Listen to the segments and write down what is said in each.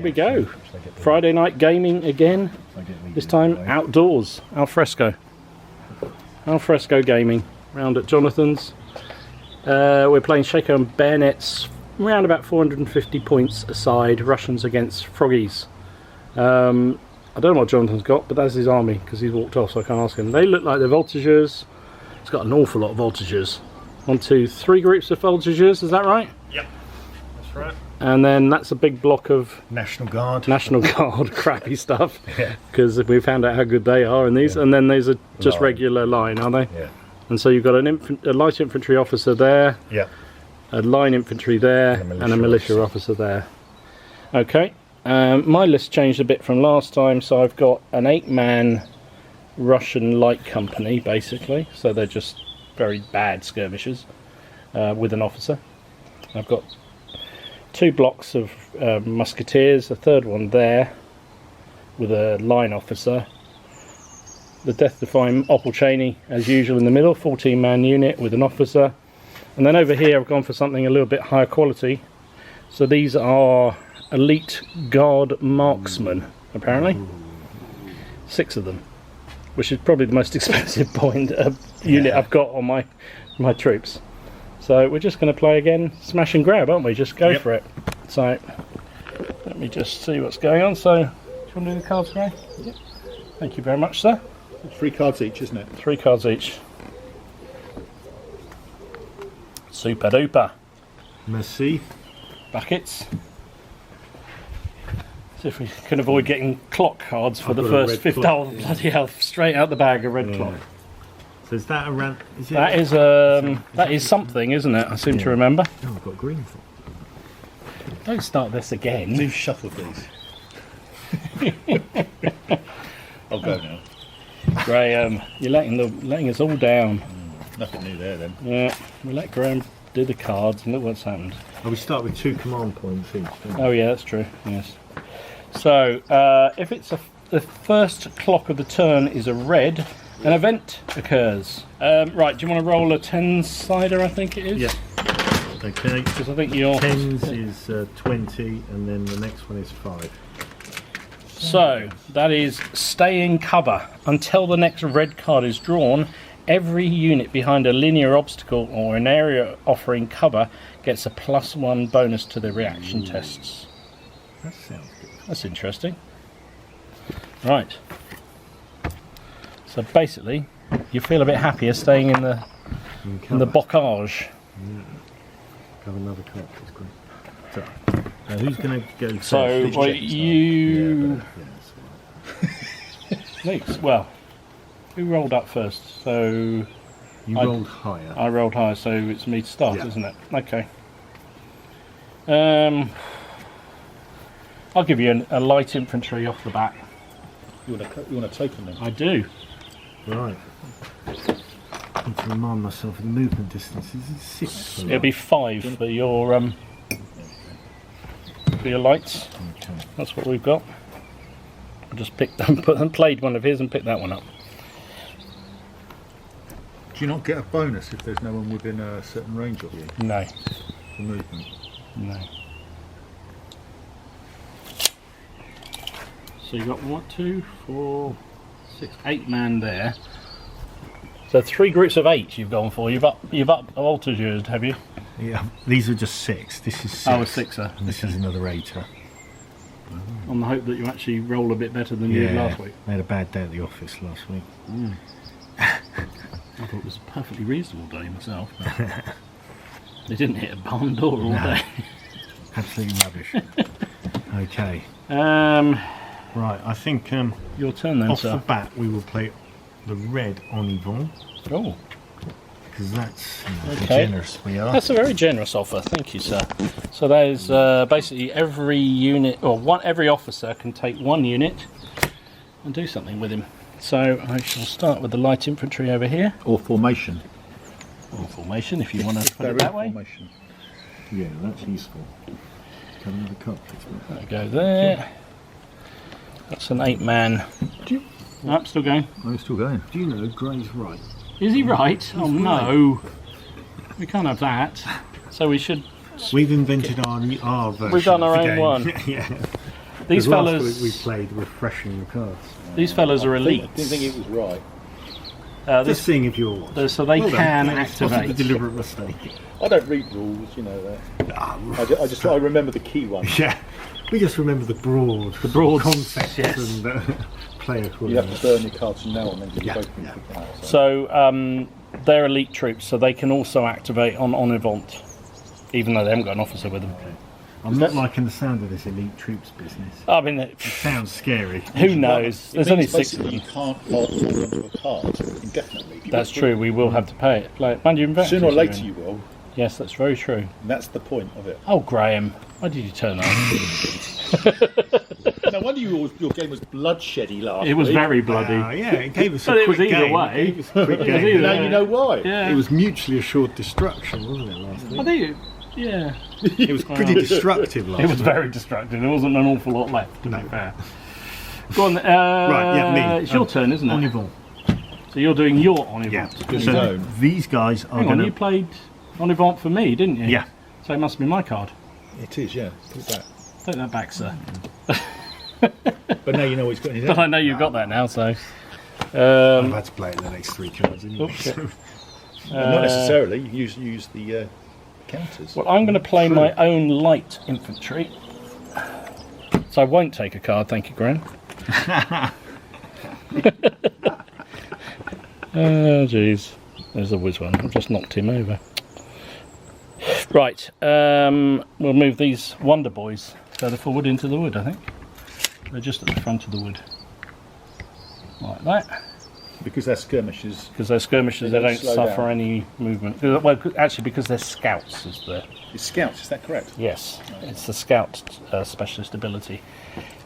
here we go. Friday night gaming again. This time outdoors. Al fresco gaming. Round at Jonathan's. We're playing Shako and Bayonets. Around about 450 points aside. Russians against Froggies. I don't know what Jonathan's got, but that's his army because he's walked off, so I can't ask him. They look like they're voltigeurs. It's got an awful lot of voltigeurs. 1, 2, 3 groups of voltigeurs. Is that right? Yep, that's right. And then that's a big block of National Guard crappy stuff, because we found out how good they are in these. And then these are just regular line, are they? Yeah. And so you've got a light infantry officer there, a line infantry there, and a militia officer there. Okay, my list changed a bit from last time, so I've got an 8-man Russian light company basically, so they're just very bad skirmishers with an officer. I've got 2 blocks of musketeers, a third one there with a line officer, the death-defying Opel Cheney as usual in the middle, 14-man unit with an officer, and then over here I've gone for something a little bit higher quality. So these are elite guard marksmen, apparently. 6 of them, which is probably the most expensive unit I've got on my troops. So we're just going to play again, smash and grab, aren't we? Just go for it. So let me just see what's going on. So, do you want to do the cards, Gray? Yep. Thank you very much, sir. 3 cards each, isn't it? 3 cards each. Super duper. Merci. Buckets. See if we can avoid getting clock cards for the first 50. Oh, bloody hell! Straight out the bag, a red clock. So is that around? That is something, isn't it? I seem to remember. Oh, I've got green for. Don't start this again. Leave shuffle, please. I'll go now. Graham, you're letting us all down. Nothing new there then. Yeah, we let Graham do the cards and look what's happened. Oh, we start with 2 command points each. Oh yeah, that's true. Yes. So if it's the first clock of the turn is a red, an event occurs. Right, do you want to roll a 10-sider? I think it is. Yeah. Okay. Because I think your 10s is 20, and then the next one is 5. So that is stay in cover until the next red card is drawn. Every unit behind a linear obstacle or an area offering cover gets a +1 bonus to their reaction tests. That sounds good. That's interesting. Right. So basically, you feel a bit happier staying in the bocage. Yeah. Have another card. That's great. So, who's going to go first? So well, you. Well, who rolled up first? So you rolled higher. I rolled higher, so it's me to start, isn't it? Okay. I'll give you a light infantry off the back. You want to token them? I do. Right. I need to remind myself of the movement distances. It's 6. It'll be 5 for your lights. Okay. That's what we've got. I just played one of his and picked that one up. Do you not get a bonus if there's no one within a certain range of you? No. For movement? No. So you've got 1, 2, 4, 6, 8 man there. So 3 groups of 8 you've gone for. You've up voltigeurs, have you? Yeah. These are just 6. This is 6. Oh, a 6er. And this is another 8er. On the hope that you actually roll a bit better than you did last week. I had a bad day at the office last week. I thought it was a perfectly reasonable day myself. They didn't hit a barn door all day. Absolutely rubbish. Okay. Right, I think your turn then, off sir. the bat we will play the red on Yvonne. Oh. Because that's how generous we are. That's a very generous offer, thank you, sir. So that is basically every unit, or every officer can take 1 unit and do something with him. So I shall start with the light infantry over here. Or formation. Or formation, if you want to put it that way. Formation. Yeah, that's useful. Have another cup, please. There we go there. That's an 8-man. I'm still going. I'm still going. Do you know Gray's right? Is he right? Oh no. We can't have that. So we should... We've invented our version. We've done our of the own game. one. Yeah. These last fellas, week we played refreshing the cards. these fellas are I elite. didn't think it was right. Just seeing if you're watching. So they Well can done. It's not a activate. deliberate mistake. I don't read rules, you know that. I remember the key ones. Yeah, we just remember the broad concepts yes. and player You have to burn your cards from now on, then you both can pick them out. So they're elite troops, so they can also activate on Event, even though they haven't got an officer with them. I'm not liking the sound of this elite troops business. I mean, It sounds scary. who knows? There's only 6 of them. You can't hold onto a card indefinitely. If you That's put- true. We will have to play it. Mind you, invest. Sooner or later you will. Yes, that's very true. And that's the point of it. Oh, Graham, why did you turn up? No wonder your game was bloodsheddy last It was week. very bloody. Yeah, it gave us But a it was quick either game. way. It gave us a quick It was game. either Now way. you know why. Yeah. It was mutually assured destruction, wasn't it, last week? I think, yeah. It was pretty destructive last It was week. very distracting. There wasn't an awful lot left, to be fair. Go on. Right, yeah, me. It's your turn, isn't On it? Yvonne. So you're doing your on Yeah. Event. So these guys are Hang on, going you played on Event for me, didn't you? Yeah. So it must be my card. It is, yeah. Put that. Take that back, sir. But now you know what he's got in his But hand. I know you've got that now, so. I've had to play it in the next 3 cards anyway. Oops, shit. Not necessarily. You use the counters. Well, I'm going to play my own light infantry. So I won't take a card, thank you, Graham. Oh, jeez. There's always one. I've just knocked him over. Right, we'll move these Wonder Boys further forward into the wood, I think. They're just at the front of the wood. Like that. Because they're skirmishes. Because they're skirmishers, they don't slow suffer down. any movement. Well, actually, because they're scouts, is the... It's scouts, is that correct? Yes, it's the scout specialist ability.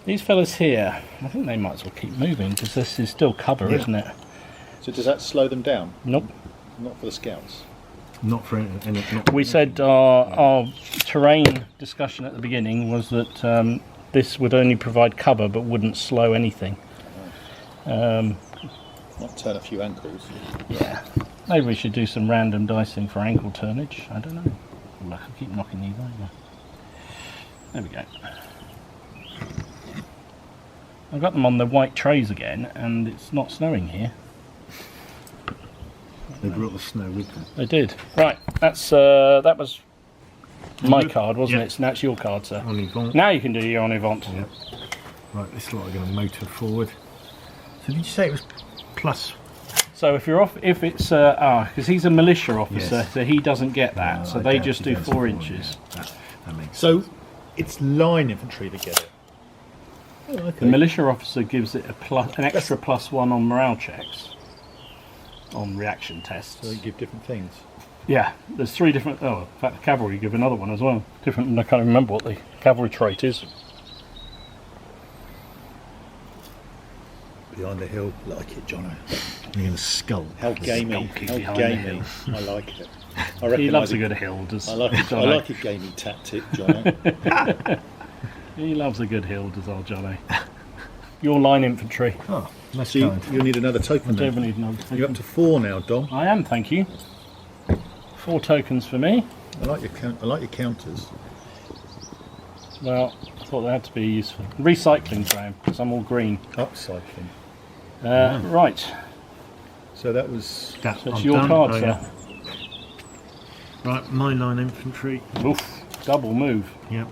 These fellas here, I think they might as well keep moving because this is still cover, Yeah. isn't it? So does that slow them down? Nope. Not for the scouts. Not for any. We said our terrain discussion at the beginning was that this would only provide cover but wouldn't slow anything. Might turn a few ankles. Yeah. Maybe we should do some random dicing for ankle turnage. I don't know. Look, I keep knocking these over. There we go. I've got them on the white trays again, and it's not snowing here. They brought the snow with them. They did. Right, that was my Good. card, wasn't Yeah. it? So now it's your card, sir. On Yvonne. Now you can do your on Event. Yep. Right, this lot are going to motor forward. So did you say it was plus? So if you're off, if it's because he's a militia officer, Yes. so he doesn't get that. so I they doubt just he do goes 4 for inches. That makes sense. So it's line infantry that get it. Oh, okay. The militia officer gives it an extra +1 on morale checks, on reaction tests. So they give different things. Yeah, there's 3 different. Oh, in fact, the cavalry give another one as well. Different. I can't remember what the cavalry trait is. Behind the hill, like it, Jono. You're going to skull. How gamey, Skulking how behind the gamey. I like it. I He recognise loves a it. good hill, does I like it. I Jono. like a gamey tactic, Jono. He loves a good hill, does old Johnny. Your line infantry. Oh, that's So kind. you'll need another token Don't then. need no. You're up to 4 now, Dom. I am, thank you. 4 tokens for me. I like your counters. Well, I thought they had to be useful. Recycling, Graham, because I'm all green. Upcycling. Right, So that was. That, so it's I'm your done. card, Oh, sir. yeah. Right, my line infantry. Oof, double move, Yep.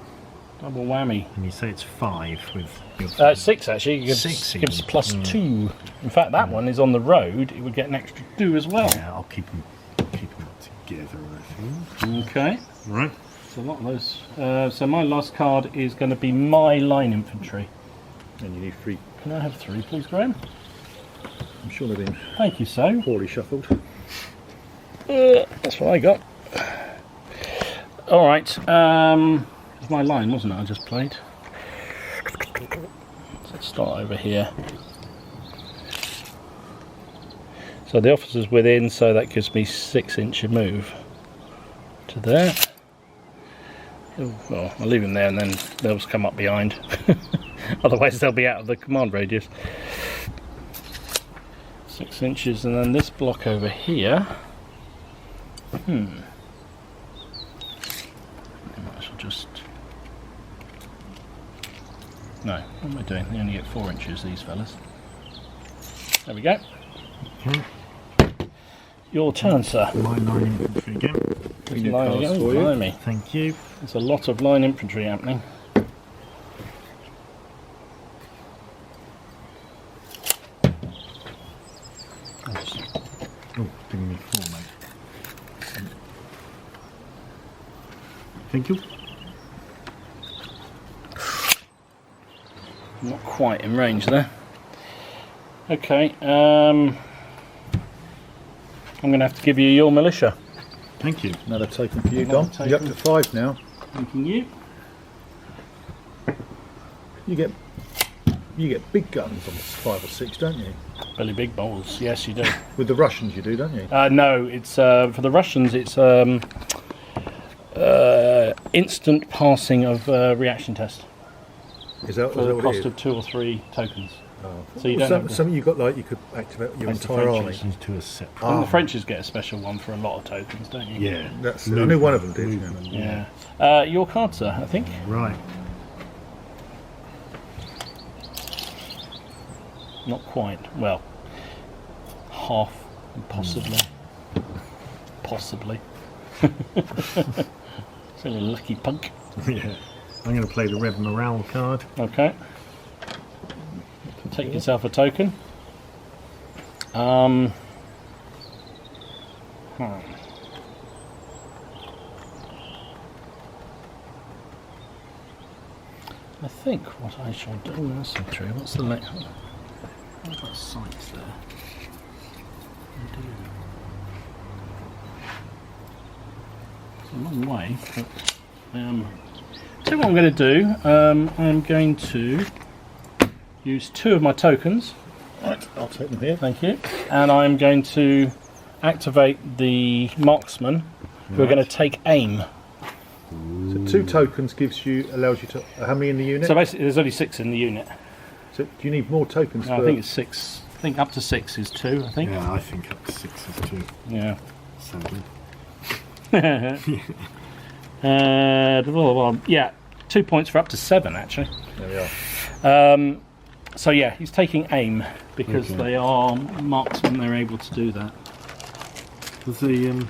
double whammy. And you say it's 5 with your 6 actually. It gives, 6 gives even. +2. In fact, that one is on the road. It would get an extra 2 as well. Yeah, I'll keep them together, I think. Okay. Right. So a lot of those. So my last card is going to be my line infantry. And you need 3. Can I have 3, please, Graham? I'm sure they've been Thank you, so. poorly shuffled. That's what I got. All right. It was my line, wasn't it? I just played. So let's start over here. So the officer's within, so that gives me 6-inch move to there. Oh, well, I'll leave him there, and then they'll just come up behind. Otherwise, they'll be out of the command radius. 6 inches, and then this block over here. I might as well just No, what am I doing? They only get 4 inches, these fellas. There we go. Okay. Your turn, sir. My line infantry again. Line again. Blimey. Thank you. There's a lot of line infantry happening. Oh, didn't need 4, mate. Thank you. Not quite in range there. Okay, I'm going to have to give you your militia. Thank you. Another token for you, Dom. You're up to 5 now. Thanking you. You get big guns on 5 or 6, don't you? Belly big balls, yes you do. With the Russians you do, don't you? No, it's for the Russians it's instant passing of reaction test Is that for the what cost it is? of 2 or 3 tokens. Oh. So you don't have to, something you got like you could activate your That's the entire army. Frenchies. These two are separate. and the Frenchies get a special one for a lot of tokens, don't you? Yeah. That's I knew one of them did. Yeah. Your card, sir, I think. Right. Not quite. Well, half, possibly. Possibly. So a lucky punk. Yeah. I'm going to play the Red Morale card. Okay. Take yourself a token. I think what I shall do. That's not true. What's the next one? I've got sights there. It's a long way, but so what I'm going to do, I'm going to use 2 of my tokens. Right, I'll take them here. Thank you. And I'm going to activate the marksmen who are going to take aim. So 2 tokens allows you to how many in the unit? So basically there's only 6 in the unit. So do you need more tokens? No, for... I think it's 6. I think up to 6 is 2, I think. Yeah, I think up to 6 is 2. Yeah. Sadly. Yeah, 2 points for up to 7 actually. There we are. So yeah, he's taking aim because they are marksmen. They're able to do that. There's the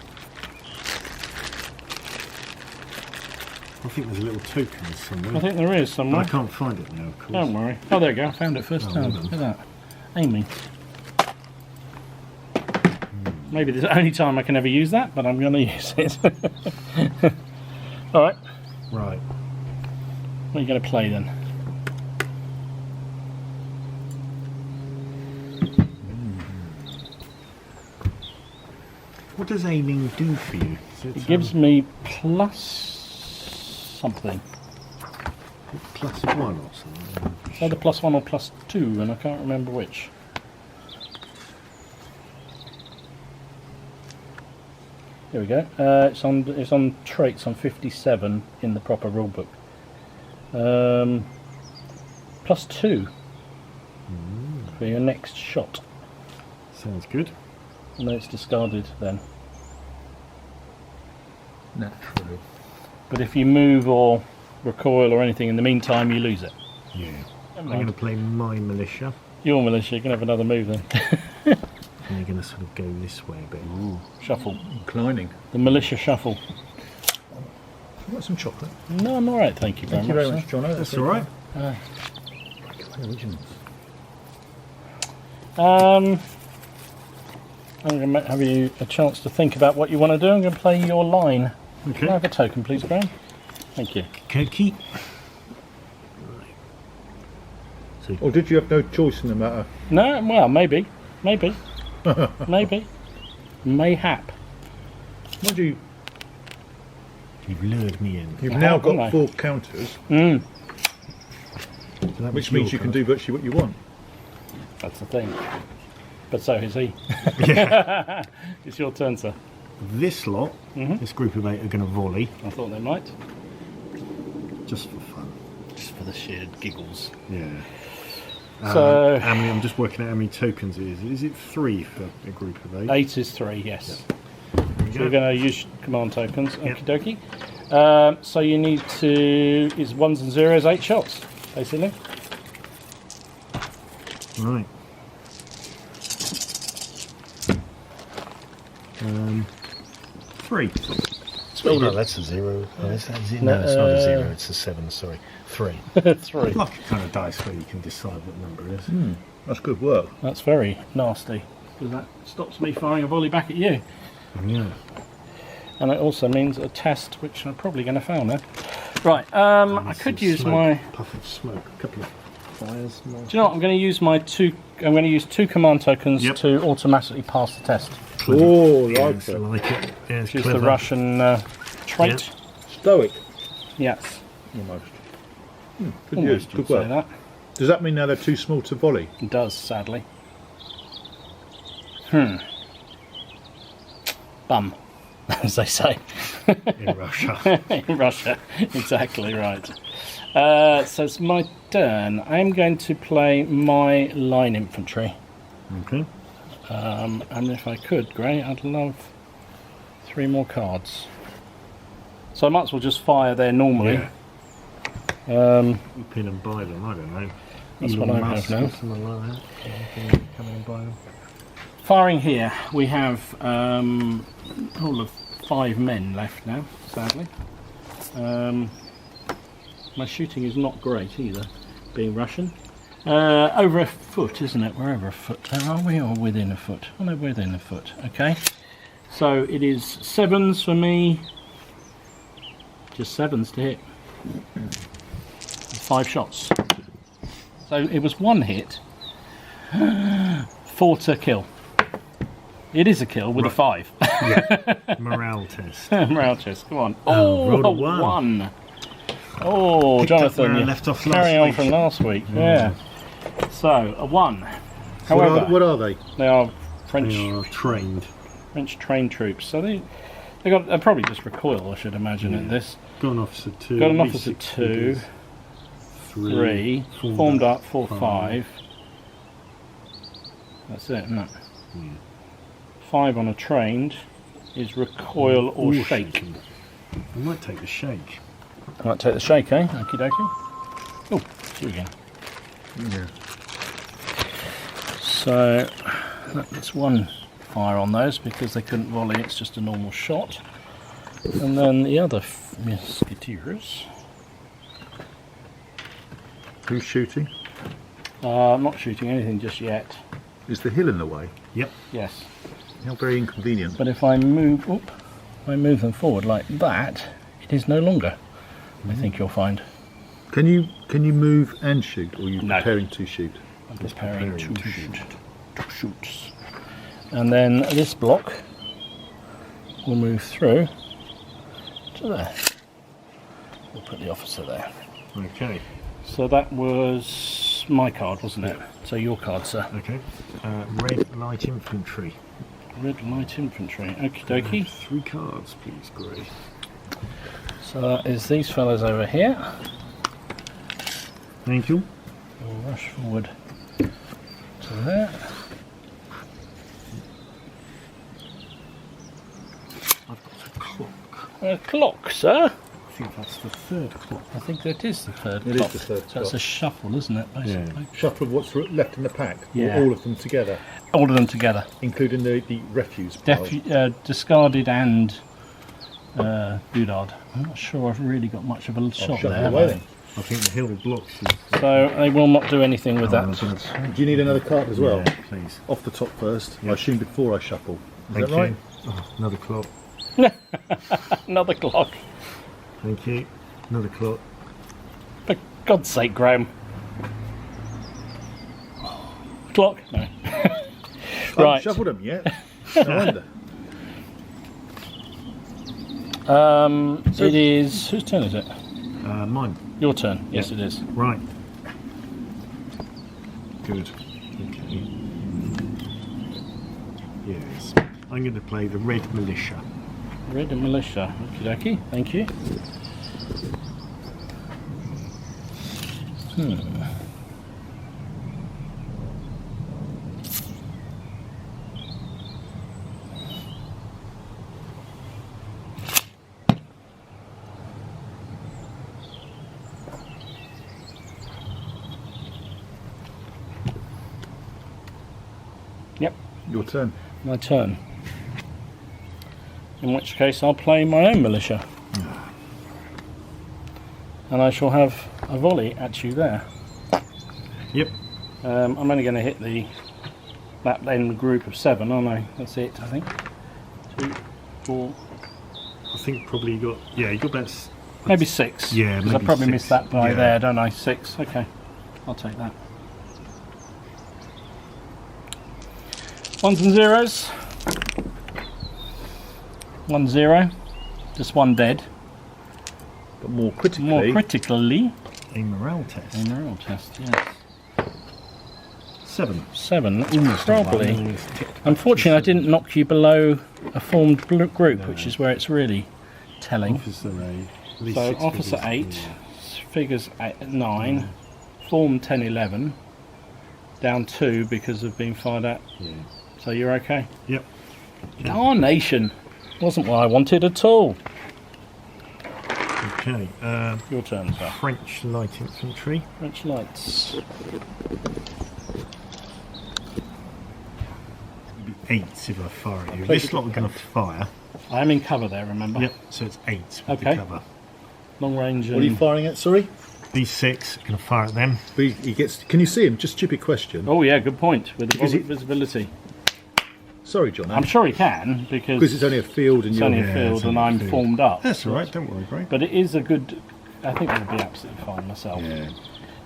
I think there's a little token somewhere. I think there is somewhere. I can't find it now, of course. Don't worry. Oh, there you go. I found it first time. well Look at that. Aiming. Maybe this is the only time I can ever use that, but I'm going to use it. All right. Right. What are you going to play then? What does aiming do for you? It gives me plus something. plus 1 or something. Either +1 or +2, and I can't remember which. There we go. It's on traits on 57 in the proper rulebook. +2 for your next shot, Sounds good. and then it's discarded then. Naturally. But if you move or recoil or anything in the meantime, you lose it. Yeah. Never I'm going to mind. play my militia. Your militia, you can have another move then. And you're going to sort of go this way a bit. Shuffle. Inclining. The militia shuffle. You want some chocolate? No, I'm alright, thank you very Thank you very much. much, John. That's all right. Originals. I'm going to have you a chance to think about what you want to do. I'm going to play your line. Can I Okay. have a token, please, Graham? Thank you. Koki. Or did you have no choice in the matter? No, well, maybe. Maybe. Maybe. Mayhap. Mind you, You've lured me in. you've I now have, haven't got I? 4 counters, Mm. So that which was means your you can card. do virtually what you want. That's the thing. But so is he. It's your turn, sir. This lot, this group of 8 are going to volley, I thought they might. just for fun. Just for the sheer giggles. Yeah. So- how many? I'm just working out how many tokens it is. Is it 3 for a group of 8? 8 is 3, yes. There we So go. we're going to use command tokens. Yep. Okie dokie. So you need to, it's 1s and 0s, 8 shots, basically. Right. 3. Oh no, that's a 0. Oh, is that a 0? No, it's not a 0. It's a 7. Sorry, 3. 3. Like a kind of dice where you can decide what number it is. That's good work. That's very nasty, because that stops me firing a volley back at you. Yeah. And it also means a test, which I'm probably going to fail now. Right, I could use smoke, my... puff of smoke, a couple of fires. Do you know what? I'm going to use my 2. I'm going to use 2 command tokens to automatically pass the test. Oh, Yeah, like it. like it. Yeah, it's Use clever. the Russian trait. Stoic. Yes. Almost. Good Almost, use. you'd Good say work. that. Does that mean now they're too small to volley? It does, sadly. Bum, as they say. In Russia. In Russia, exactly right. So it's my turn. I'm going to play my line infantry. Okay. And if I could, Gray, I'd love 3 more cards. So I might as well just fire there normally. Yeah. You pin and buy them, I don't know. That's Elon what I Musk have now. or something like that. You can come in and buy them. Firing here, we have all of 5 men left now, sadly. My shooting is not great either, being Russian. Over a foot, isn't it? We're over a foot. Are we, or within a foot? Oh no, within a foot. Okay. So it is 7s for me. Just 7s to hit. 5 shots. So it was 1 hit. 4 to kill. It is a kill with a 5. Yeah. Morale test. Morale test. Come on. rolled a a 1. Oh, Picked up Jonathan, where I you left off carry last on week. from last week. Yeah. So a 1. However, What are they? they are French They are trained. trained troops. So they're probably just recoil, I should imagine, at this. Got an officer 2. Got an at least officer 6 2. figures. 3. Formed up 4, 5. That's it, isn't it? 5 on a trained is recoil or shake. shaking. I might take the shake. I might take the shake, eh? Okie dokie. Oh, it's you again. Yeah. So that's 1 fire on those because they couldn't volley, it's just a normal shot. And then the other musketeers. Who's shooting? I'm not shooting anything just yet. Is the hill in the way? Yep. Yes. How very inconvenient. But if I move them forward like that, it is no longer. I think you'll find. Can you move and shoot, or are you No. preparing to shoot? I'm preparing to shoot. 2 shoots. And then this block will move through to there. We'll put the officer there. Okay. So that was my card, wasn't it? So your card, sir. Okay. Red light infantry. Red light infantry. Okie dokie. 3 cards, please, Gray. So that is these fellas over here. Thank you. We'll rush forward to there. I've got a clock. A clock, sir. I think that's the 3rd clock. I think that is the 3rd It is clock. the 3rd So it's clock. a shuffle, isn't it, basically? Shuffle of what's left in the pack, Yeah. or all of them together, All of them together. including the refuse pile. Discarded and Budard. I'm not sure I've really got much of a shot Shuffle there. away have then. I think the hill blocks you. So they will not do anything with that. Do you need another card as well? Yeah, please. Off the top first. Yeah. I assume before I shuffle. Is Thank that right? you. Oh, another clock. Another clock. Thank you. Another clock. For God's sake, Graham. Clock? No. I haven't Right. shuffled them yet. No wonder. It is... Whose turn is it? Mine. Your turn. Yes, it is. Right. Good. Okay. Yes. I'm going to play the Red Militia. Red militia. Okie dokie. Thank you. Your turn. My turn. In which case I'll play my own militia. And I shall have a volley at you there. Yep. I'm only going to hit that then group of 7, aren't I? That's it, I think. 2, 4. I think probably you got about... Maybe 6. Yeah, because I maybe probably 6. missed that by there, don't I? 6. Okay, I'll take that. 1s and 0s. 1 0. Just 1 dead. But more critically... More critically... A morale test. A morale test, yes. 7. 7. Probably. Unfortunately, I didn't knock you below a formed group, which is where it's really telling. Officer 8. So officer 8, figures 9, form 10, 11, down 2 because of being fired at. Yeah. So you're okay? Yep. Darnation! Wasn't what I wanted at all. Okay. Your turn, sir. French light infantry. French lights. 8 if I fire at you. This lot we're going to fire. I am in cover there, remember? Yep. So it's 8 with Okay. the cover. Long range. What are you firing at, sorry? These 6 going to fire at them. But he gets... Can you see him? Just stupid question. Oh yeah, good point. With the Because he- visibility. Sorry, John. I'm sure he can Because it's only a field and it's you're... only a Yeah, field it's and only a I'm field. formed up. That's all right. Don't worry, Greg. But it is a good... I think it'll be absolutely fine myself. Yeah.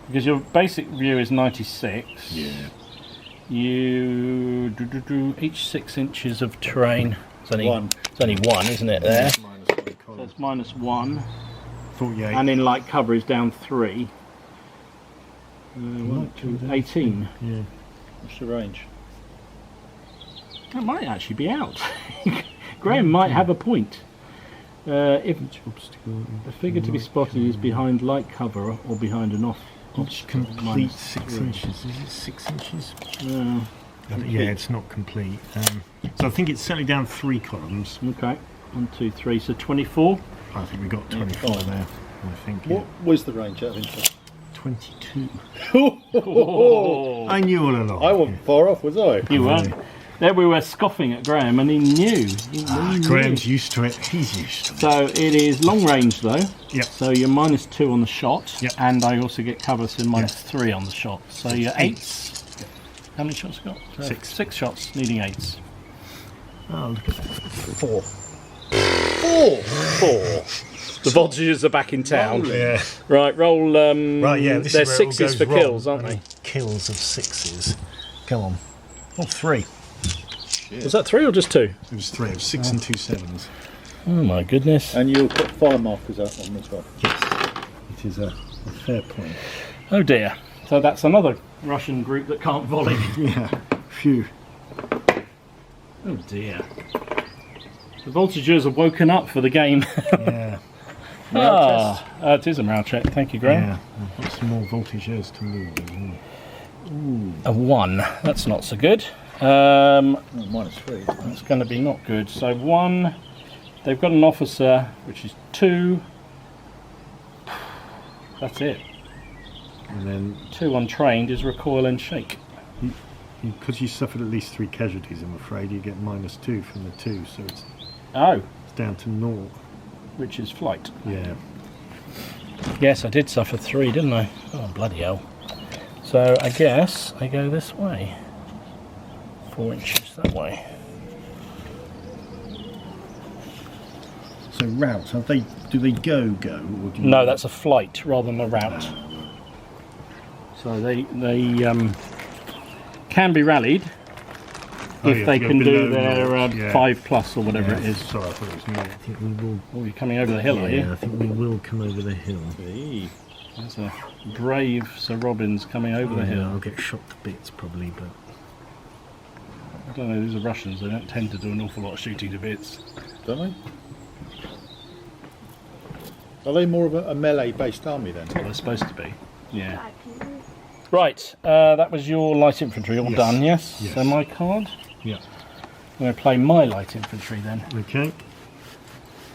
Because your basic view is 96. Yeah. You each 6 inches of terrain. It's only 1. It's only 1, isn't it? There. -1 So column. it's -1, 48. and in light cover is down 3. 18. Yeah. What's the range? That might actually be out. Graham might have a point. If the figure to be spotted is behind light cover or behind an off. Each complete 6 inches. Is it 6 inches? Yeah, it's not complete. So I think it's certainly down 3 columns. Okay. 1, 2, 3. So 24. I think we got 24 there. I think. What was the range out of interest? 22. Oh, I knew all along. I wasn't far off, was I? you weren't. There we were scoffing at Graham, and he knew. He knew. Graham's used to it. He's used to it. So it is long range though. Yep. So you're -2 on the shot, Yep. and I also get cover, so -3 on the shot. So you're 8s. How many shots you got? 6. 6 shots, needing 8s. Oh, look at that. 4. 4. The voltages are back in town. Yeah. Right, roll. Right, yeah. This they're is where it all 6s goes for wrong. kills, aren't they? Kills of 6s. Come on. Oh, 3. Was that 3 or just 2? It was 3. It was 6 and 2 7s. Oh my goodness. And you'll put fire markers out on this one. Yes. It is a fair point. Oh dear. So that's another Russian group that can't volley. Yeah. Phew. Oh dear. The voltagers have woken up for the game. Yeah. It is a morale check. Thank you, Graham. Yeah. I've got some more voltageurs to move. A 1. That's not so good. -3. That's going to be not good. So 1. They've got an officer, which is 2. That's it. And then, 2 untrained is recoil and shake. because you suffered at least 3 casualties, I'm afraid, you get -2 from the 2, so it's Oh, down to 0. which is flight. Yeah. Yes, I did suffer 3, didn't I? Oh, bloody hell. So I guess I go this way. 4 inches that way. So routes, do they go, or do you... No, that's a flight rather than a route. So they can be rallied if they can do their 5+ or whatever it is. Sorry, I thought it was me. I think we will. Oh, you're coming over the hill, are Yeah, you? I think we will come over the hill. That's a brave Sir Robin's coming over the hill. I'll get shot to bits probably, but I don't know, these are Russians, they don't tend to do an awful lot of shooting to bits. Don't they? Are they more of a melee-based army then? Well, they're supposed to be, yeah. Right, that was your light infantry all done, yes? Yes. So my card? yeah. I'm going to play my light infantry then. Okay.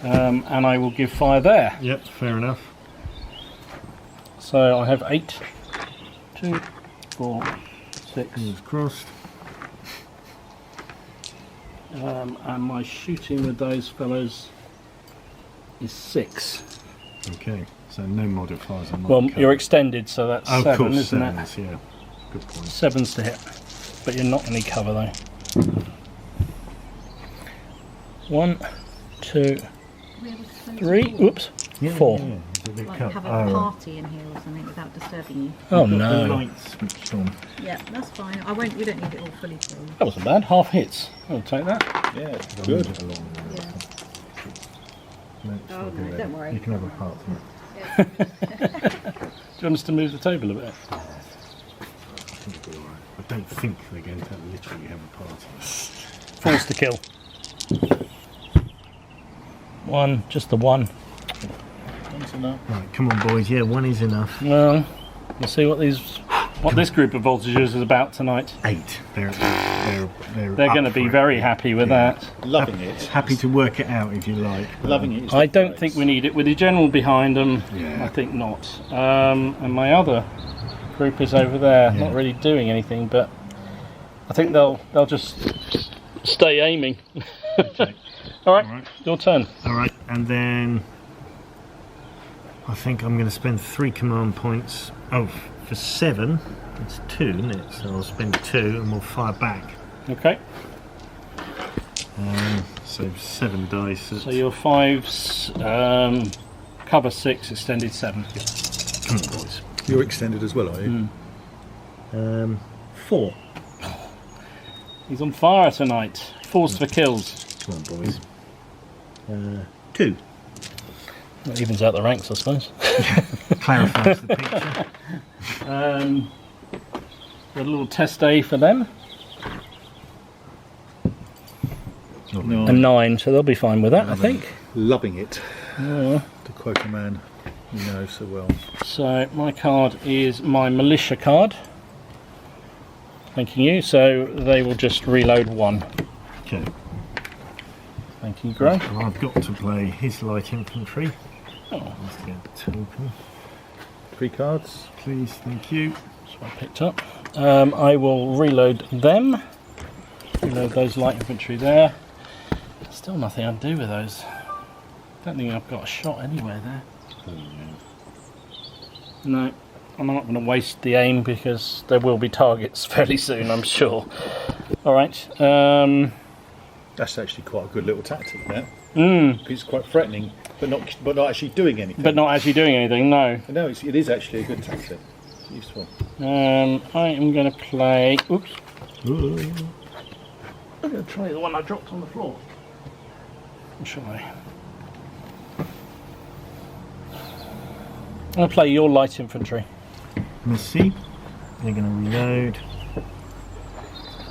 And I will give fire there. Yep, fair enough. So I have 8, 2, 4, 6, Fingers crossed. and my shooting with those fellows is 6. Okay, so no modifiers on my Well, cover. you're extended, so that's Oh, 7, of course, isn't 7s, it? yeah. Good point. 7's to hit, but you're not any cover though. 1, 2, 3. Whoops. Yeah, 4. yeah, it's a bit Like cut. have a Oh, party in here or something without disturbing you. Oh got the no. lights switched on. Yeah, that's fine. I won't. We don't need it all fully filled. That wasn't bad. Half hits. I'll take that. Yeah, it's I'll good. move it along. Yeah. No, it's Oh, not no, good. don't worry. You can have a part from it. Do you want us to move the table a bit? I think it'll be alright. I don't think they're going to literally have a party. Force to kill. 1, just the 1. That's enough. Right, come on, boys. Yeah, 1 is enough. Well, we'll see what this group of voltigeurs is about tonight. 8. They're They're up going to be for it. very happy with that. Loving it. Happy to work it out if you like. Loving it. Is I the don't phrase. think we need it with the general behind them. Yeah. I think not. And my other group is over there, Yeah. not really doing anything, but I think they'll just stay aiming. Okay. All right, Alright. your turn. All right, and then I think I'm going to spend 3 command points. Oh, for 7, it's 2, isn't it? So I'll spend 2 and we'll fire back. Okay. So 7 dice. So your 5's cover 6, extended 7. Come on, boys. You're extended as well, are you? 4. He's on fire tonight. 4's for kills. Come on, boys. 2. That evens out the ranks, I suppose. Clarifies the picture. Got a little test A for them. No. A 9, so they'll be fine with that, I think. Loving it. Yeah. To quote a man you know so well. So my card is my militia card. Thanking you. So they will just reload 1. Okay. Thank you, Gray. Well, I've got to play his light infantry. Oh, Let's get the token. 3 cards. Please, thank you. that's what I picked up. I will reload them. Reload those light infantry there. Still nothing I can do with those. Don't think I've got a shot anywhere there. No, I'm not going to waste the aim because there will be targets fairly soon, I'm sure. Alright. That's actually quite a good little tactic, that. Mm, It's quite threatening, but not actually doing anything. but not actually doing anything, no. No, it is actually a good tactic. It's useful. I am going to play... Oops. Ooh. I'm going to try the one I dropped on the floor. Or shall I? I'm going to play your light infantry. Merci. They're going to reload.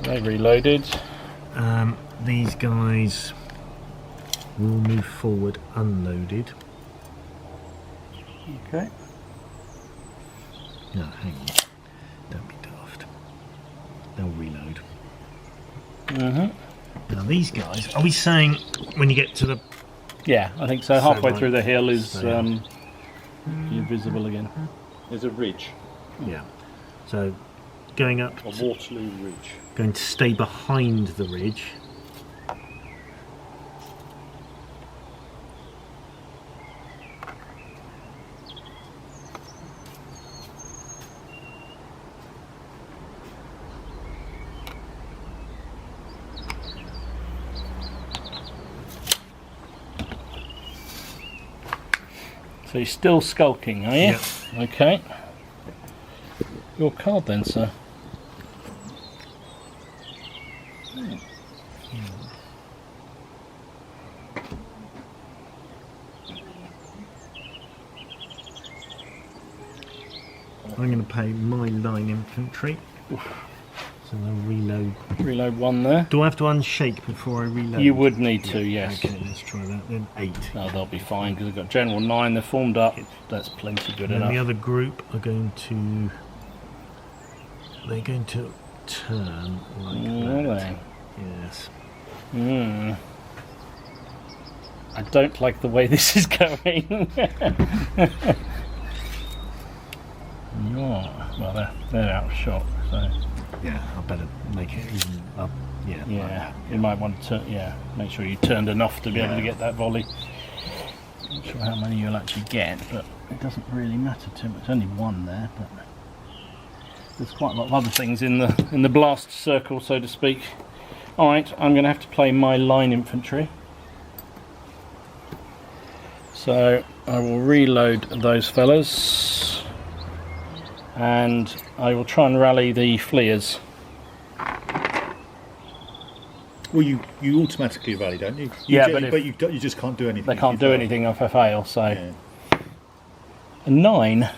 They reloaded. These guys will move forward unloaded. Okay. No, hang on. Don't be daft. They'll reload. Now these guys, are we saying when you get to the... Yeah, I think so. Halfway right. through the hill is So- you're visible again. There's a ridge, Yeah. So going up, a Waterloo Ridge. going to stay behind the ridge. So you're still skulking, are you? Yep. Okay. Your card then, sir. I'm going to pay my line infantry. So they'll reload. Reload 1 there. Do I have to unshake before I reload? You would need to, yes. Okay, let's try that then. 8. No, they'll be fine because they've got General 9. They're formed up. That's plenty good And then the enough. other group are going to... They're going to turn like Are that. they? Yes. Hmm. I don't like the way this is going. No. Well, they're out of shot. So Yeah, I better make it even up Yeah. Yeah, you might want to make sure you turned enough to be able to get that volley. Not sure how many you'll actually get, but it doesn't really matter too much. Only one there, but there's quite a lot of other things in the blast circle, so to speak. Alright, I'm going to have to play my line infantry. So I will reload those fellas, and I will try and rally the fleers. Well, you automatically rally, don't you? But you just can't do anything. They can't do anything if I fail, so... A 9,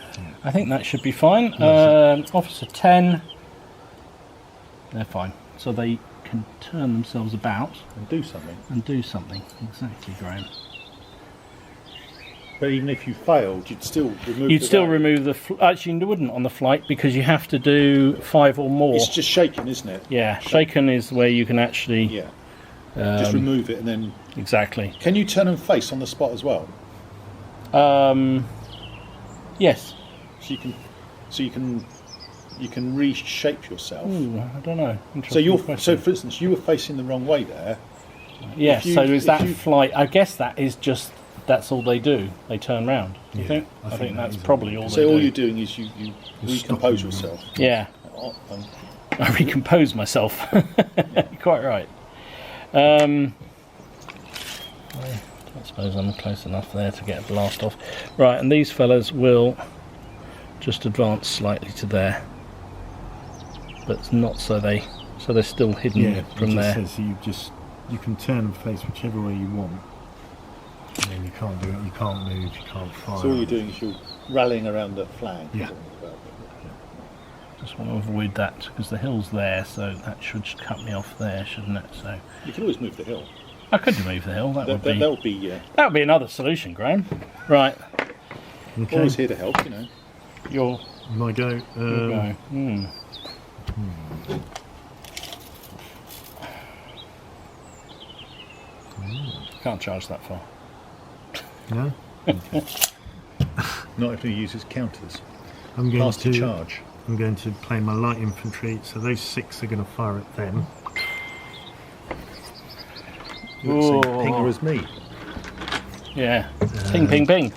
I think that should be fine. Officer 10, they're fine. So they can turn themselves about. And do something. Exactly, Graham. But even if you failed, you'd still remove remove the... Actually, you wouldn't on the flight, because you have to do 5 or more. It's just shaken, isn't it? Yeah, shaken is where you can actually... Yeah. Just remove it and then... Exactly. Can you turn and face on the spot as well? Yes. So you can reshape yourself. Ooh, I don't know. So for instance, you were facing the wrong way there. Yes. So is that flight? I guess that is just... That's all they do. They turn round. You think? I think that's probably all they do. So all you're doing is you recompose yourself. Yeah. I recompose myself. You're quite right. I don't suppose I'm close enough there to get a blast off. Right, and these fellas will just advance slightly to there, but not so they're still hidden from there. Says you can turn and face whichever way you want. And then you can't do it, you can't move, you can't fire. So all you're doing is you're rallying around the flank. Yeah. Just want to avoid that because the hill's there, so that should cut me off there, shouldn't it? So you can always move the hill. I could move the hill. That would be another solution, Graham. Right. Okay. Always here to help, you know. Your go. Your go. Can't charge that far. No? Okay. Not if he uses counters. I'm going to charge. I'm going to play my light infantry, so those 6 are going to fire at them. You're the same pinger as me. Yeah. Ping, ping, ping.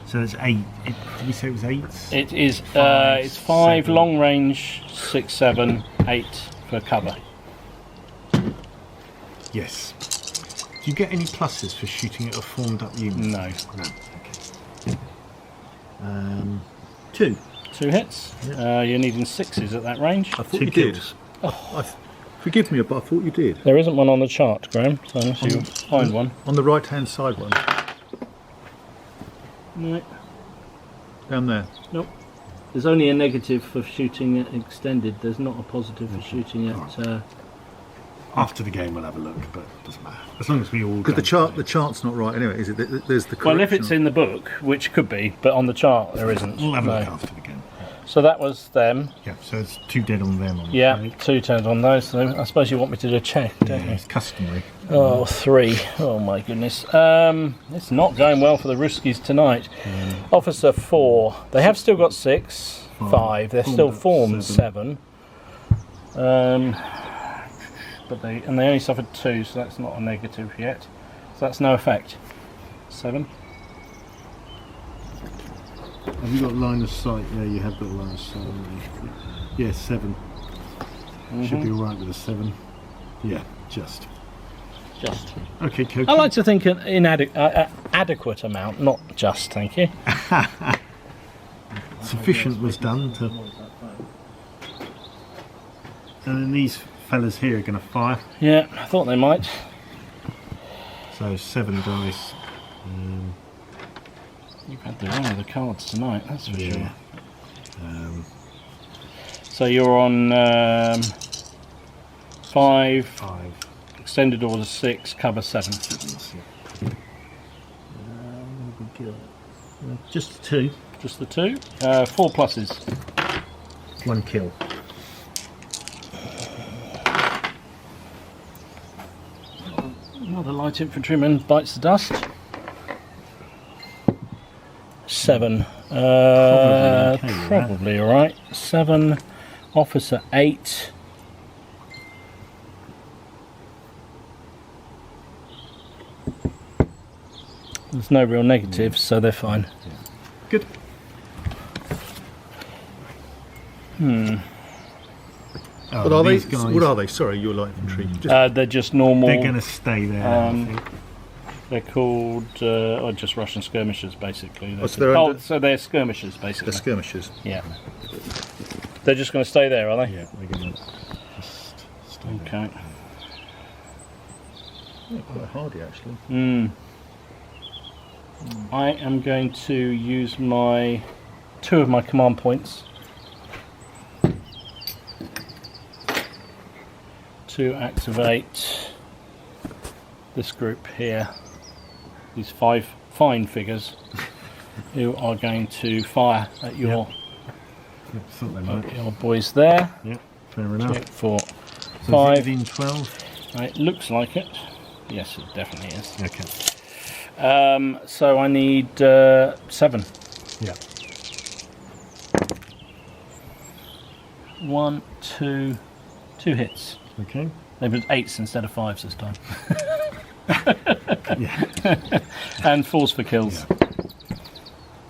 So it's 8. Did we say it was 8? It is. It's 5 long range, 6, 7, 8 for cover. Yes. Do you get any pluses for shooting at a formed up unit? No. Okay. 2. 2 hits. Yep. You're needing 6s at that range. I thought you did. Forgive me, but I thought you did. There isn't one on the chart, Graham, so unless you find one. On the right hand side one. No. Down there. Nope. There's only a negative for shooting at extended. There's not a positive for shooting at... After the game we'll have a look, but it doesn't matter. As long as we all... Because the chart's not right anyway, is it? There's the correction. Well, if it's in the book, which could be, but on the chart there isn't. We'll have a look after the game. So that was them. Yeah, so it's 2 dead on them. Yeah, 2 turns on those. So I suppose you want me to do a check, don't you? It's customary. Oh, 3. Oh my goodness. It's not going well for the Ruskies tonight. Officer 4. They have still got 6, 5. They're still formed 7. But they only suffered 2, so that's not a negative yet. So that's no effect. 7. Have you got line of sight? Yeah, you have got line of sight. Yeah, 7. Should be alright with a 7. Yeah, just. Okay, Cokie. I like to think an adequate amount, not just, thank you. Sufficient was done to... And then these fellas here are going to fire. Yeah, I thought they might. So 7 dice. You've had the run of the cards tonight, that's for sure. So you're on 5, extended order 6, cover 7. Just 2. Just the 2. 4 pluses. 1 kill. Another light infantryman bites the dust. 7. Probably alright. 7. Officer 8. There's no real negatives, so they're fine. Good. What are they? What are they? Sorry, your light infantry. They're just normal. They're going to stay there. I think. They're called just Russian skirmishers, basically. So they're skirmishers, basically. They're skirmishers. Yeah. They're just going to stay there, are they? Yeah, they're going to just stay there. Okay. Yeah, quite hardy, actually. I am going to use two of my command points to activate this group here. These 5 fine figures who are going to fire at your, Thought they might. your boys there. Yeah, fair enough. 2, 4, So 5. is it within 12? It looks like it. Yes, it definitely is. Okay. So I need 7. Yeah. 1, 2 hits. Okay. They put 8s instead of 5s this time. Yeah. And 4s for kills.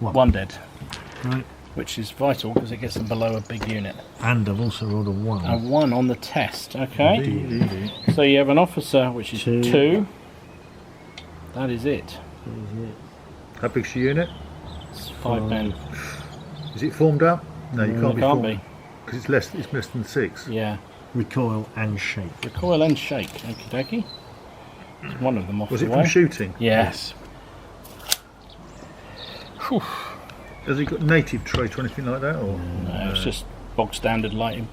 Yeah. 1 dead. Right. Which is vital because it gets them below a big unit. And I've also rolled a 1. A 1 on the test, okay. Indeed. So you have an officer, which is 2. 2. That is it. How big's your unit? It's 5 men. Is it formed up? No, you can't be. Can't formed. be. Because it's less than 6. Yeah. Recoil and shake. Recoil and shake. Okie dokie. There's one of them off Was the it way. from shooting? Yes. Whew. Has he got native trait or anything like that? Or No, it's just bog standard line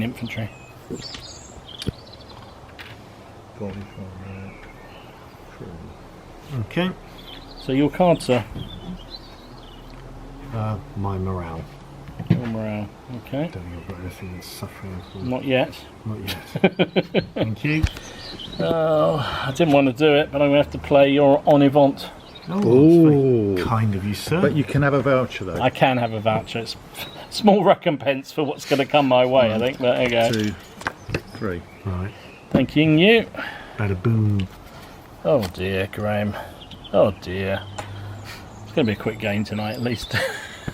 infantry. Volley from, Okay. So your card, sir. My morale. Your morale. Okay. Don't think I've got anything that's suffering from. Not yet. Not yet. Thank you. Oh, I didn't want to do it, but I'm going to have to play your en avant. Oh, Ooh. that's very kind of you, sir. But you can have a voucher though. I can have a voucher. It's small recompense for what's going to come my way, I think. But there you go. 2, 3. Right. Thanking you. Bada boom. Oh dear, Graham. Oh dear. It's going to be a quick game tonight, at least.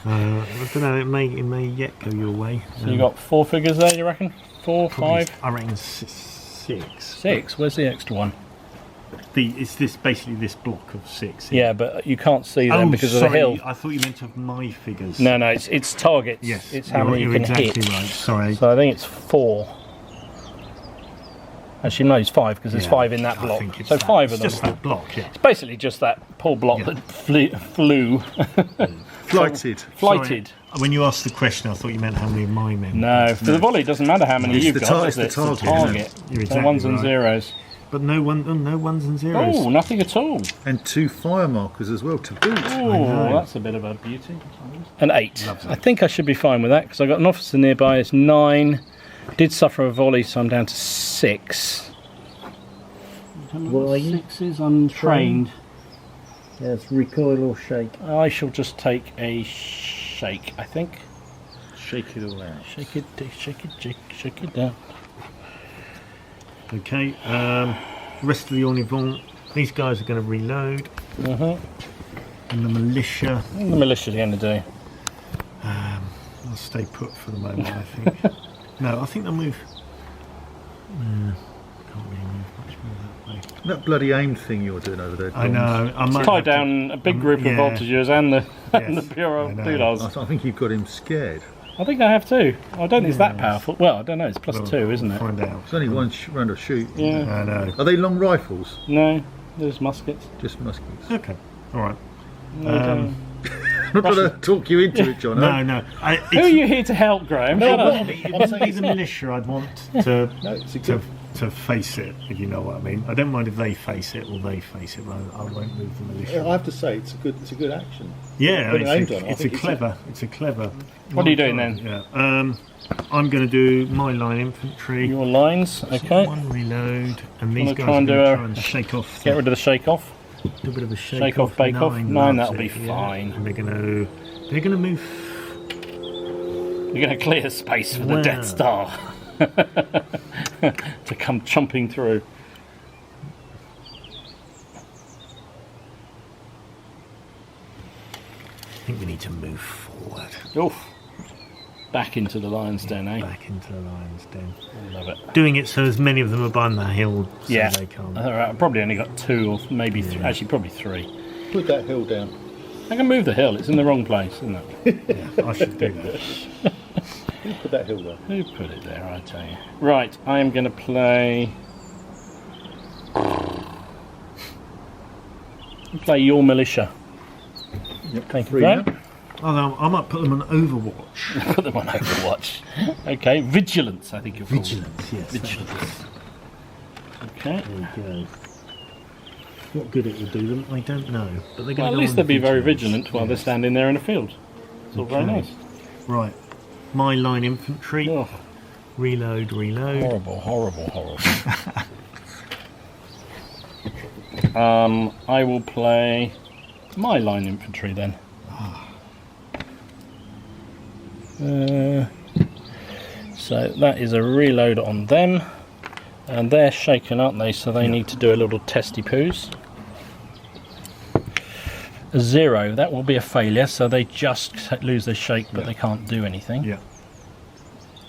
I don't know. It may yet go your way. So you got 4 figures there, you reckon? 4, Probably, 5, I reckon 6. 6. Where's the extra one? It's basically this block of 6. Yeah, but you can't see them because of the hill. I thought you meant of my figures. No, it's targets. Yes. It's how many you you're can exactly hit. right. Sorry. So I think it's 4. Actually, no, it's 5 because there's 5 in that I block. think it's So that. 5 of It's them. just that block, yeah. It's basically just that poor block Yeah. that flew. Flighted. Flighted. Sorry. When you asked the question, I thought you meant how many of my men. No, for the volley, it doesn't matter how many It's you've the got. it's It's the the target, target. You're So exactly 1s and right. 0s. But no 1s and 0s. Oh, nothing at all. And 2 fire markers as well to boot. Oh, know. that's a bit of a beauty. An 8. I think I should be fine with that because I got an officer nearby. It's 9. Did suffer a volley, so I'm down to 6. What are you? 6s untrained. Yes, recoil or shake. I shall just take a shake, I think. Shake it all out. Shake it down. Okay. Rest of the en avant. These guys are going to reload. And the militia. What are the militia's going to do? I'll stay put for the moment, I think. No, I think they'll move. Can't really move much more that way. That bloody aim thing you're doing over there. I know. I might Tie have to- down a big group of yeah. voltigeurs and the Yes, Bureau I of know. Doodles. I think you've got him scared. I think I have too. I don't think it's that Yes. powerful. Well, I don't know. It's plus Well, 2, isn't we'll it? Find out. It's only one round of shoot. Yeah. I know. Are they long rifles? No, there's muskets. Just muskets. Okay. All right. No, I'm not trying to talk you into it, John. No. Who are you here to help, Graham? Shut up. It wouldn't be the militia I'd want to No, it's a good. to face it, if you know what I mean. I don't mind if they face it or they face it, but I won't move the militia. I have to say, it's a good action. Yeah, Put an aim on it. I it's a think clever. What are you doing then? Yeah. I'm going to do my line infantry. Your lines, okay. One reload, and these Wanna guys try are and going do to a- try and shake off. Get rid of the shake off. Do a bit of a Shake off, bake off. 9, loves that'll be it, yeah. fine. And they're going to move. You're going to clear space for the Wow. Death Star to come chomping through. think we need to move forward. Oof. Back into the lion's den, eh? Back into the lion's den. I love it. Doing it so as many of them are behind the hill so Yeah. they can't. I've probably only got 2 or maybe actually probably 3. Put that hill down. I can move the hill. It's in the wrong place, isn't it? Yeah, I should do that. Put that hill there. Who put it there, I tell you. Right, I am going to play your militia. Yep. Thank you, 3 Graham. now. Although I might put them on Overwatch. Put them on Overwatch. Okay, vigilance, I think you're called. Vigilance, yes. Vigilance. Okay. There you go. What good it will do them, I don't know. But they're going Well, at to least they'll be very vigilant while they're standing there in a field. It's all very nice. Right. My line infantry. Oh, Reload. horrible. I will play my line infantry then. So that is a reload on them, and they're shaken, aren't they? So they need to do a little testy poos. A 0, that will be a failure, so they just lose their shake, but they can't do anything. Yeah.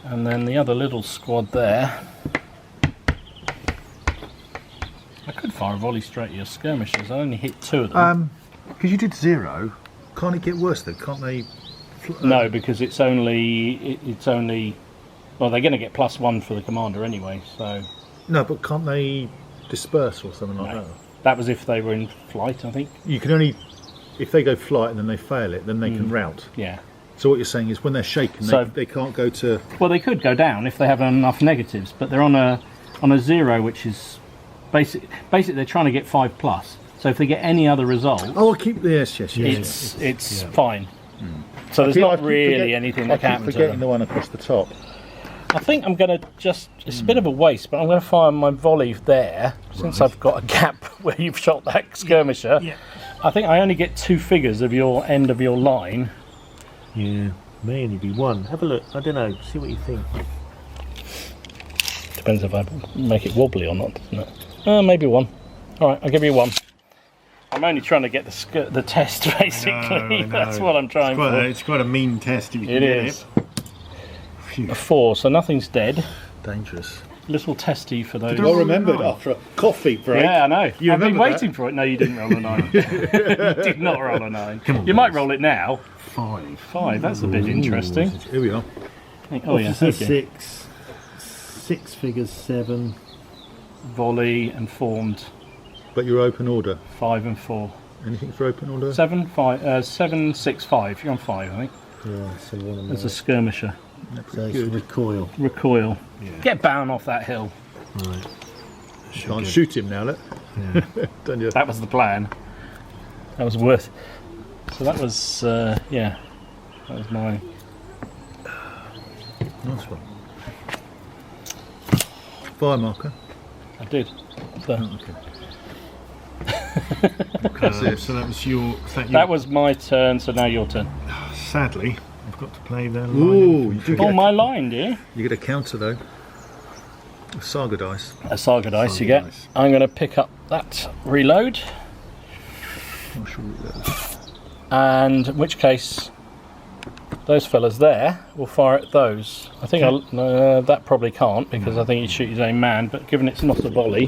And then the other little squad there, I could fire a volley straight at your skirmishers. I only hit 2 of them. Because you did 0, can't it get worse though? Can't they? No, because it's only well, they're going to get +1 for the commander anyway. So No, but can't they disperse or something like No. that? that was if they were in flight, I think. You can only, if they go flight and then they fail it, then they can rout. Yeah. So what you're saying is when they're shaken, So- they can't go to. Well, they could go down if they have enough negatives, but they're on a 0, which is basically they're trying to get 5+. So if they get any other result, Oh, I'll keep yes. it's fine. So there's not really anything that can I happen keep to forgetting them. the one across the top. I think I'm going to it's a bit of a waste, but I'm going to fire my volley there, since I've got a gap where you've shot that skirmisher. Yeah. I think I only get 2 figures of your end of your line. Yeah. May only be 1. Have a look. I don't know. See what you think. Depends if I make it wobbly or not, doesn't it? Maybe 1. All right, I'll give you 1. I'm only trying to get the test, basically. I know. That's what I'm trying for. It's quite a mean test if you can It get is. it. A 4, so nothing's dead. Dangerous. Little testy for those. I remembered after a coffee break. Yeah, I know. I've been remember waiting for it. No, you didn't roll a 9. You did not roll a 9. Come on, You might boys. roll it now. 5. 5, that's a bit interesting. Here we are. Oh yeah, Officer okay. 6. 6 figures 7. Volley and formed, But you're open order. 5 and 4. Anything for open order? 7, 5, 7, 6, 5. You're on 5, I think. Yeah, so one of There's a skirmisher. so it's recoil. Recoil. Get down off that hill. Right. Can't shoot him now, look. Yeah. Don't you? That was the plan. That was worth. So that was, yeah. That was my. Nice one. Fire marker. I did. So Okay. So that was your. that was my turn. So now your turn. Sadly, I've got to play the line. Ooh, you do Oh, get my line, do you? you get a counter though. A saga dice. A saga dice you Saga get. dice. I'm going to pick up that reload, Not sure what that is. and in which case, those fellas there will fire at those. I think that probably can't because I think he'd shoot his own man. But given it's not a volley,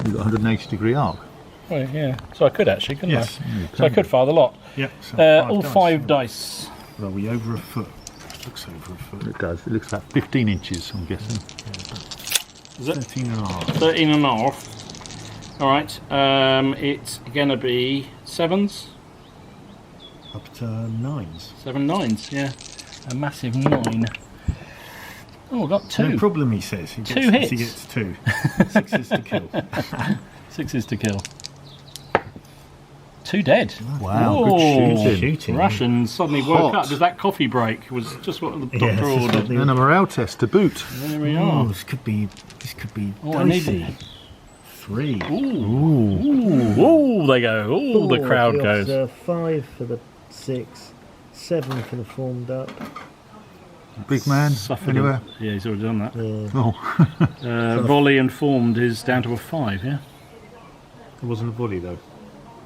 You've got 180-degree arc. well, yeah. So I could actually, couldn't Yes. I? So I could fire the lot. Yep. So All 5 dice. Are we over a foot? Looks over a foot. It does. It looks like 15 inches, I'm guessing. Is it 13 and a half. 13 and a half? All right. It's going to be 7s. Up to 9s. 7 9s, yeah. A massive 9. Oh, I got 2. No problem, he says. He gets, 2 hits. He gets 2. 6 is to kill. 6 is to kill. 2 dead. Wow, Whoa. good Shooting. Russians suddenly woke Hot. up. Does that coffee break was just what the Yes, doctor it's ordered. got the- And a morale test to boot. There we Oh, are. this could be Oh, I need dicey. it. 3. Ooh, they go. Ooh, the crowd goes. 5 for the 6. 7 for the formed up. Big man, Suffered anywhere? him. Yeah, he's already done that. Oh, Volley and formed is down to a 5, yeah? It wasn't a volley though.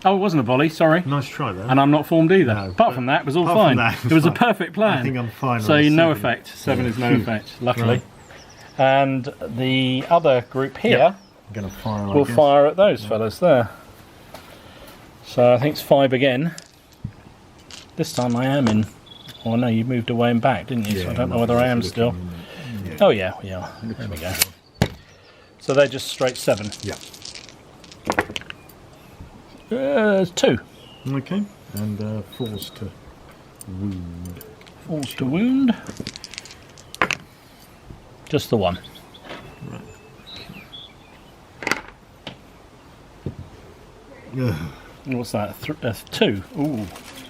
Oh, it wasn't a volley, sorry. Nice try there. And I'm not formed either. No, apart from that, it was all apart fine. from that, it was a fine. perfect plan. I think I'm fine. So on no 7. effect. 7 is no effect, luckily. Right. And the other group here I'm going to fire. will fire at those fellas there. So I think it's 5 again. This time I am in. Oh no, you moved away and back, didn't you? So I don't know whether I am still. Oh yeah, we are. There we go. So they're just straight 7. Yeah. 2. Okay. And force to wound. Force to wound. Just the 1. Right. Ugh. What's that? 2. Ooh.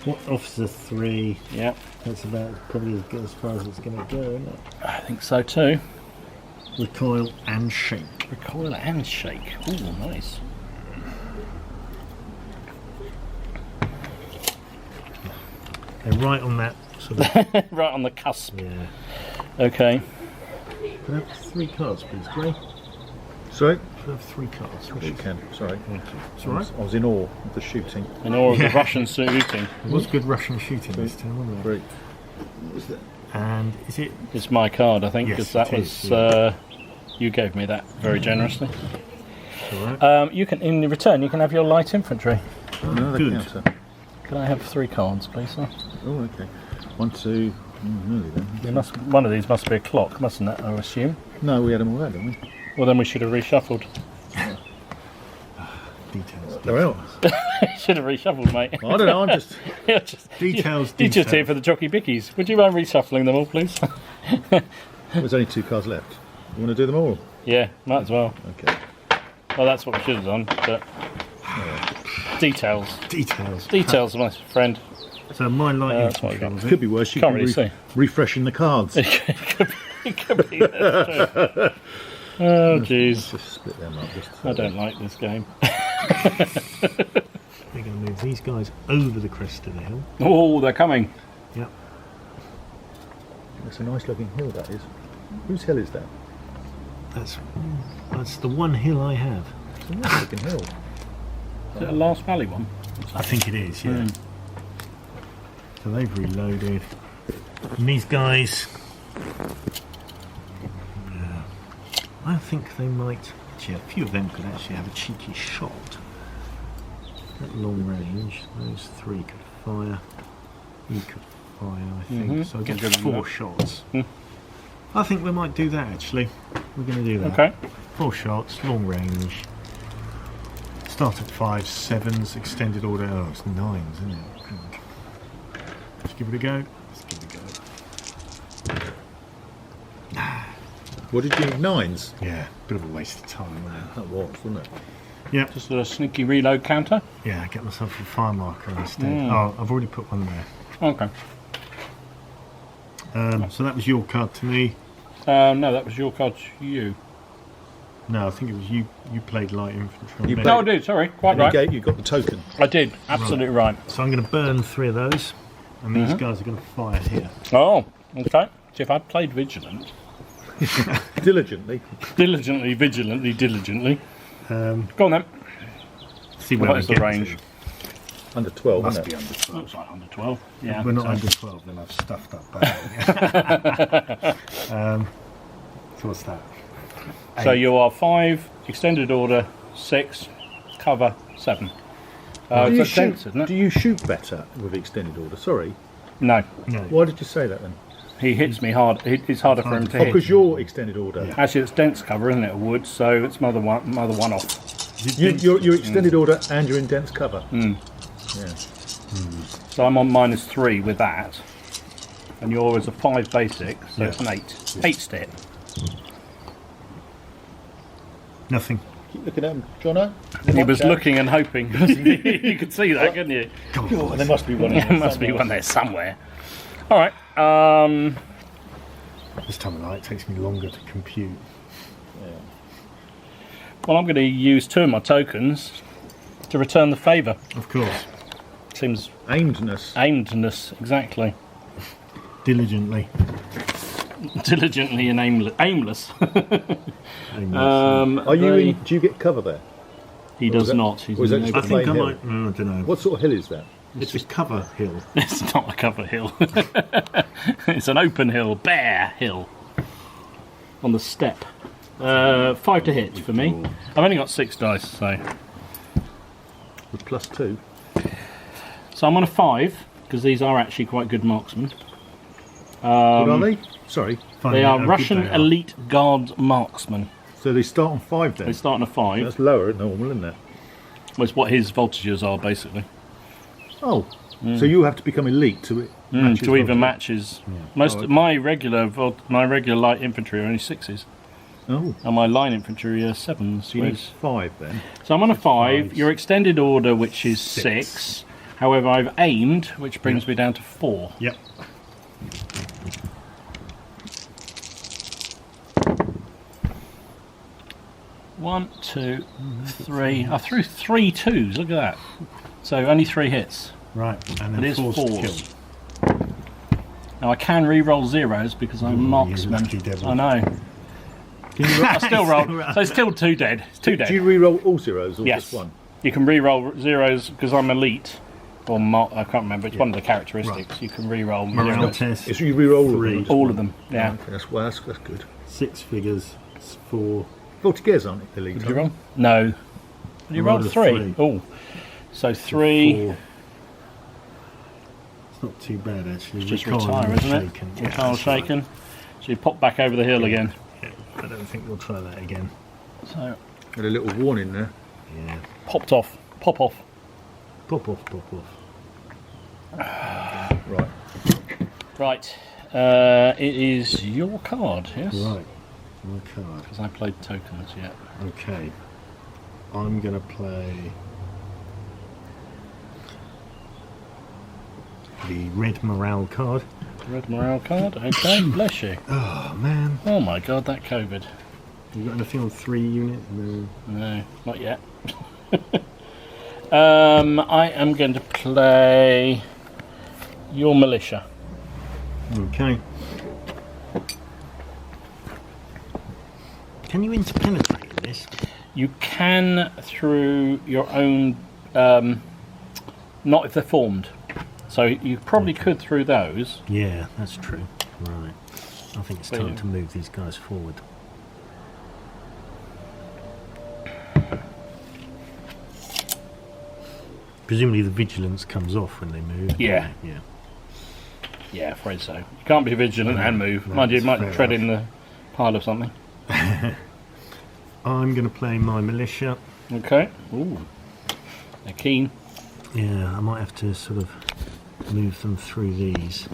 What officer 3? Yeah. That's about probably as far as it's going to go, isn't it? I think so too. Recoil and shake. Recoil and shake. Ooh, nice. They're right on that sort of. Right on the cusp. Yeah. Okay. Can I have 3 cards, please, Gray? Sorry? Can I have 3 cards? You can. Sorry. Thank you. It's alright. I was in awe of the shooting. In all of the Russian shooting. It was good Russian shooting this time, wasn't it? Great. What was that? And is it? It's my card, I think, Yes, because that it was is, yeah. you gave me that very generously. Alright. You can, in return, you can have your light infantry. Another good. counter. Can I have 3 cards, please, sir? Oh, okay. 1, 2. Nearly then. One of these must be a clock, mustn't it? I assume. No, we had them all out, didn't we? Well, then we should have reshuffled. Details. They're out. Should have reshuffled, mate. I don't know. I'm just. Details. You're just here for the jockey bickies. Would you mind reshuffling them all, please? There's only 2 cards left. You want to do them all? Yeah, might as well. Okay. Well, that's what we should have done, but... Details. Details, my friend. So my light that's what we infantry got. was it? Could be worse. You Can't can really see. refreshing the cards. It could be. That's true. Oh, jeez. Just split them up. Just I don't like this game. We're going to move these guys over the crest of the hill. Oh, they're coming. Yep. It's a nice looking hill, that is. Whose hill is that? That's the one hill I have. It's a nice looking hill. Is it a Last Valley one? I think it is, yeah. So they've reloaded. And these guys, I think they might. Actually, a few of them could actually have a cheeky shot at long range. Those 3 could fire. You could fire, I think. So I get 4 shots. I think we might do that actually. We're going to do that. Okay. 4 shots, long range. Start at 5, 7s, extended order. Oh, it's 9s, isn't it? Let's give it a go. What did you need? 9s? Yeah, bit of a waste of time, wasn't it? That was, wasn't it? Yeah. Just a sneaky reload counter. Yeah, get myself a fire marker instead. Oh, I've already put one there. Okay. So that was your card to me. No, that was your card to you. No, I think it was you. You played light infantry. You on me. played- No, I did, sorry. Quite And right. you got the token. I did. Absolutely right. So I'm going to burn 3 of those, and these guys are going to fire here. Oh, okay. See, if I'd played vigilant, Diligently. diligently, vigilantly, diligently. Go on then. See where What we is the get range? to. Under 12, Must isn't be it? under 12. Looks like under 12. Yeah. If we're not so- under 12, then I've stuffed up badly. So what's that? So 8. you are 5, extended order, 6, cover, 7. Do It's you a dense, isn't Do it? you shoot better with extended order? Sorry. No. No. Why did you say that then? He hits me hard. It's harder for him to Oh, hit. because you're extended order. Yeah. Actually, it's dense cover, isn't it? Wood, so it's another one off. You're extended order and you're in dense cover. Yeah. So I'm on -3 with that, and yours is a 5 basic, so Yeah. it's an 8. 8 step. Nothing. Keep looking at him, Jono. He was looking and hoping. Wasn't he? You could see that, couldn't you? Come on. There must be one. There must be one there somewhere. All right. This time of night it takes me longer to compute. Well, I'm going to use 2 of my tokens to return the favour. Of course. Seems Aimedness. aimedness, exactly. Diligently. Diligently and aimless. Aimless. Are you in? Do you get cover there? He does not. He's Was in that the I think I hill? might. I don't know. What sort of hill is that? It's a cover hill. It's not a cover hill. It's an open hill, bare hill. On the step. 5 to hit for me. I've only got 6 dice, so. With +2. So I'm on a 5, because these are actually quite good marksmen. What are they? Sorry. They are Russian elite guard marksmen. So they start on 5 then? They start on a 5. That's lower than normal, isn't it? Well, it's what his voltages are, basically. Oh. So you have to become elite to match To even matches. My regular light infantry are only 6s. Oh. And my line infantry are 7s. So you need 5 then. So I'm on a 5. fives. Your extended order, which is 6. However, I've aimed, which brings me down to 4. Yep. One, 2, 3. I threw 3 2s. Look at that. So only 3 hits. Right. And It then is 4s to 4s. kill. Now I can re-roll 0s because I'm marksman. lucky devil. I know. I still rolled. So it's still 2 dead. It's 2 Do dead. you re-roll all zeros or Yes. just one? You can re-roll 0s because I'm elite. Or I can't remember. It's one of the characteristics. Right. You can re-roll Morale 0s. test. Yes, you re-roll all of 3. them. All of them. Yeah. Okay, that's good. 6 figures. 4. Voltigeurs aren't elite? Did you roll? No. Did you roll rolled a 3? 3. Oh. So 3. 4. It's not too bad actually. Just Recoil retire, and isn't it? shaken. Retire that's right. shaken. So you pop back over the hill again. Yeah, I don't think we'll try that again. So Had a little warning there. Yeah. popped off. Pop off. Pop off, pop off. Right. Right. It is your card, yes? Right. My card. Because I played tokens yet. Okay. I'm going to play the red morale card. Red morale card. Okay, bless you. Oh man. Oh my god, that COVID. You got anything on 3 unit? No. No, not yet. I am going to play your militia. Okay. Can you interpenetrate in this? You can through your own, not if they're formed. So you probably could through those. Yeah, that's true. Right. I think it's time Brilliant. to move these guys forward. Presumably the vigilance comes off when they move. Yeah. Yeah. Yeah, afraid so. You can't be vigilant and move. No, Mind you, you that's might fair tread enough. in the pile of something. I'm going to play my militia. Okay. Ooh. They're keen. Yeah, I might have to sort of move them through these.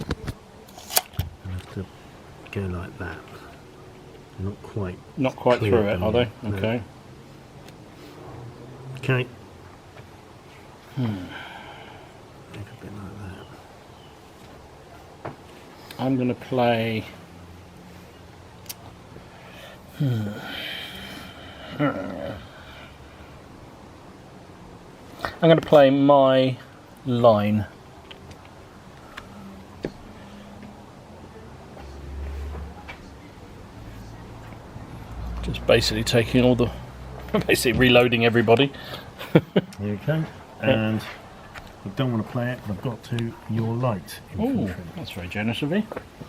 I have to go like that. Not quite. Not quite Clear through it, them, are they? no. Okay. Okay. Maybe a bit like that. I'm going to play. I'm going to play my line. Just basically taking all the, basically reloading everybody. Okay. And I don't want to play it, but I've got to your light Oh, infantry. that's very generous of you.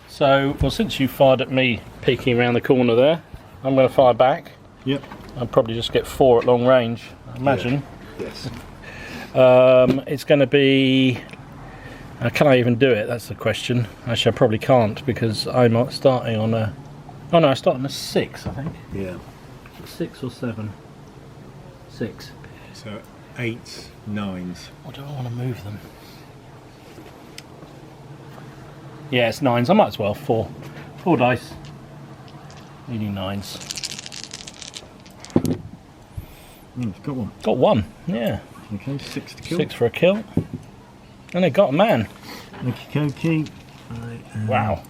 So, well, since you fired at me peeking around the corner there, I'm going to fire back. Yep. I'll probably just get 4 at long range, I imagine. Yes. It's going to be... can I even do it? That's the question. Actually, I probably can't because I'm starting on a... Oh no, I start on a 6, I think. Yeah. 6 or 7? 6. So 8, 9s. Or do I want to move them? Yeah, it's 9s. I might as well. 4. 4 dice. Needing 9s. You've got one. Got 1, yeah. Okay, 6 to kill. 6 for a kill. And it got a man. Okie dokie. Wow.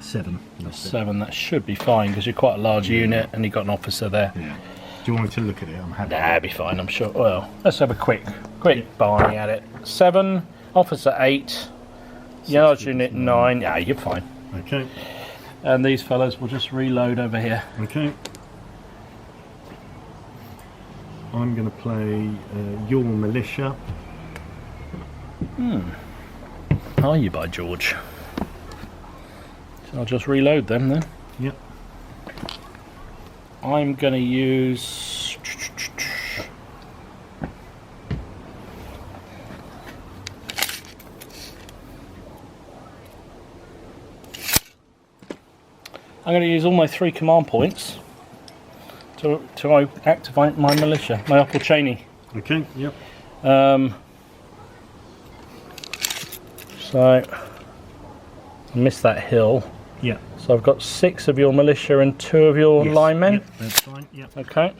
7. 7, that should be fine because you're quite a large unit and you've got an officer there. Yeah. Do you want me to look at it? I'm happy. Nah, it'll be fine, I'm sure. Well, let's have a quick Barney at it. 7, officer 8, large unit 9. Yeah, you're fine. Okay. And these fellas will just reload over here. Okay. I'm going to play your militia. Are you, by George? So I'll just reload them then. Yep. I'm going to use... I'm going to use all my 3 command points to activate my militia, my Upper Cheney. Okay, yep. So I missed that hill. Yeah. So I've got 6 of your militia and 2 of your linemen. Yep, that's fine. Yep. Okay.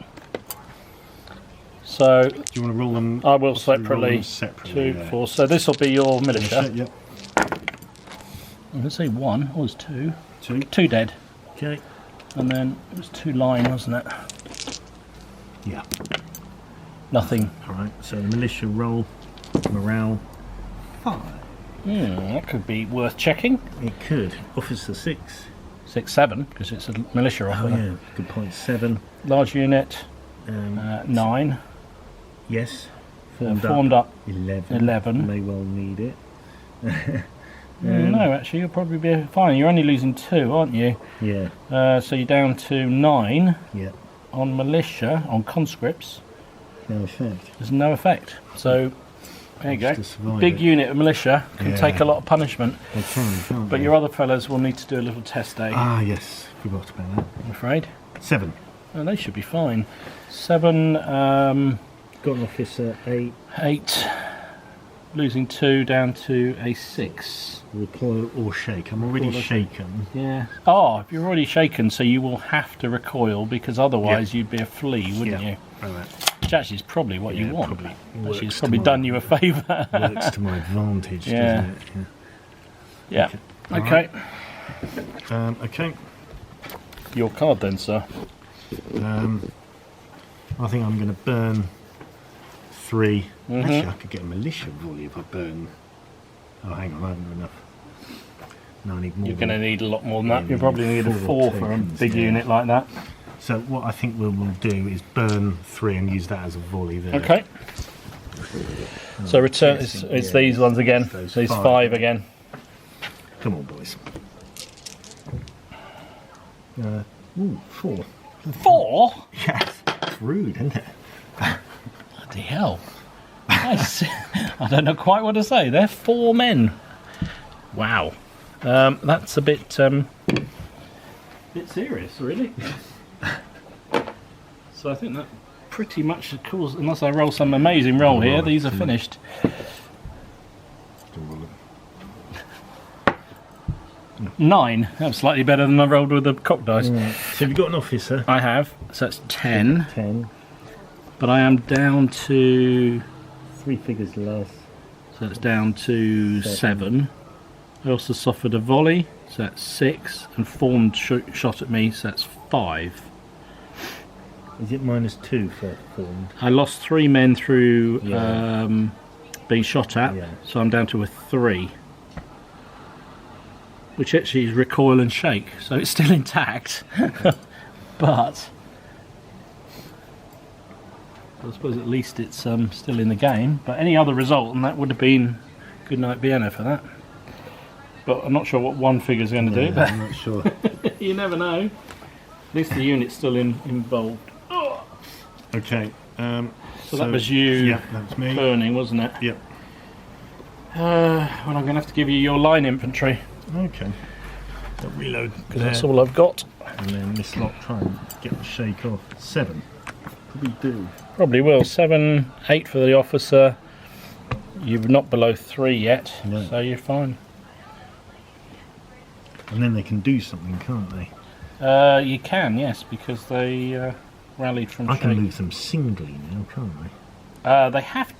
So Do you want to roll them? I will possibly roll separately. them separately, 2, yeah. 4. So this will be your militia. Yep. I'm going to say 1. It was 2. 2. 2 dead. Okay. And then it was 2 line, wasn't it? Yeah. Nothing. All right. So the militia roll, morale 5. That could be worth checking. It could. Officer 6. 6, 7, because it's a militia Oh officer. yeah. Good point. 7. Large unit. 9. Yes. Formed up 11. 11. May well need it. No, actually, you'll probably be fine. You're only losing 2, aren't you? Yeah. So you're down to 9 Yeah. on militia, on conscripts. No effect. There's no effect. So there you go. To survive Big it. unit of militia can Yeah. take a lot of punishment. They can't But they? your other fellas will need to do a little test day, Ah yes. Forgot about that. I'm afraid. 7. Oh, they should be fine. 7, Got an officer 8. 8, losing 2 down to a 6. Recoil or shake. I'm already shaken. Yeah. Oh, if you're already shaken, so you will have to recoil because otherwise you'd be a flea, wouldn't you? Alright. Which actually is probably what you want. Probably Actually, it's works probably to done you a favour. works to my advantage, Yeah. doesn't it? Yeah. Okay. Okay. Okay. Your card then, sir. I think I'm going to burn 3. Actually, I could get a militia volley if I burn. Oh, hang on, I haven't got enough. No, I need more. You're going to need a lot more than that. Yeah, You'll probably need a 4 for a tokens, big yeah. unit like that. So what I think we'll do is burn 3 and use that as a volley there. Okay. So return. It's these ones again. Those These 5. 5 again. Come on, boys. 4. 4? Yes. It's rude, isn't it? Bloody hell. Nice. I don't know quite what to say. They're 4 men. Wow. That's a bit serious, really. So I think that pretty much causes, unless I roll some amazing roll here, Right. these are finished. 9. That's slightly better than I rolled with the cock dice. So have you got an officer? I have. So that's 10. 10. But I am down to... 3 figures less. So it's down to 7. I also suffered a volley, so that's 6, and formed shot at me, so that's 5. Is it -2 for formed? I lost 3 men through Yeah. being shot at, Yeah. so I'm down to a 3. Which actually is recoil and shake, so it's still intact. But I suppose at least it's still in the game. But any other result, and that would have been good night Vienna for that. But I'm not sure what one figure's going to do. But I'm not sure. you never know. At least the unit's still involved. Okay. So that was you Yeah, that's me. burning, wasn't it? Yep. Well, I'm going to have to give you your line infantry, Okay. So reload because there, that's all I've got. and then this lot try and get the shake off. 7. Probably do. Probably will. 7, 8 for the officer. You're not below 3 yet, No. so you're fine. And then they can do something, can't they? You can, yes, because they rallied from I shake. can move them singly now, can't I? They have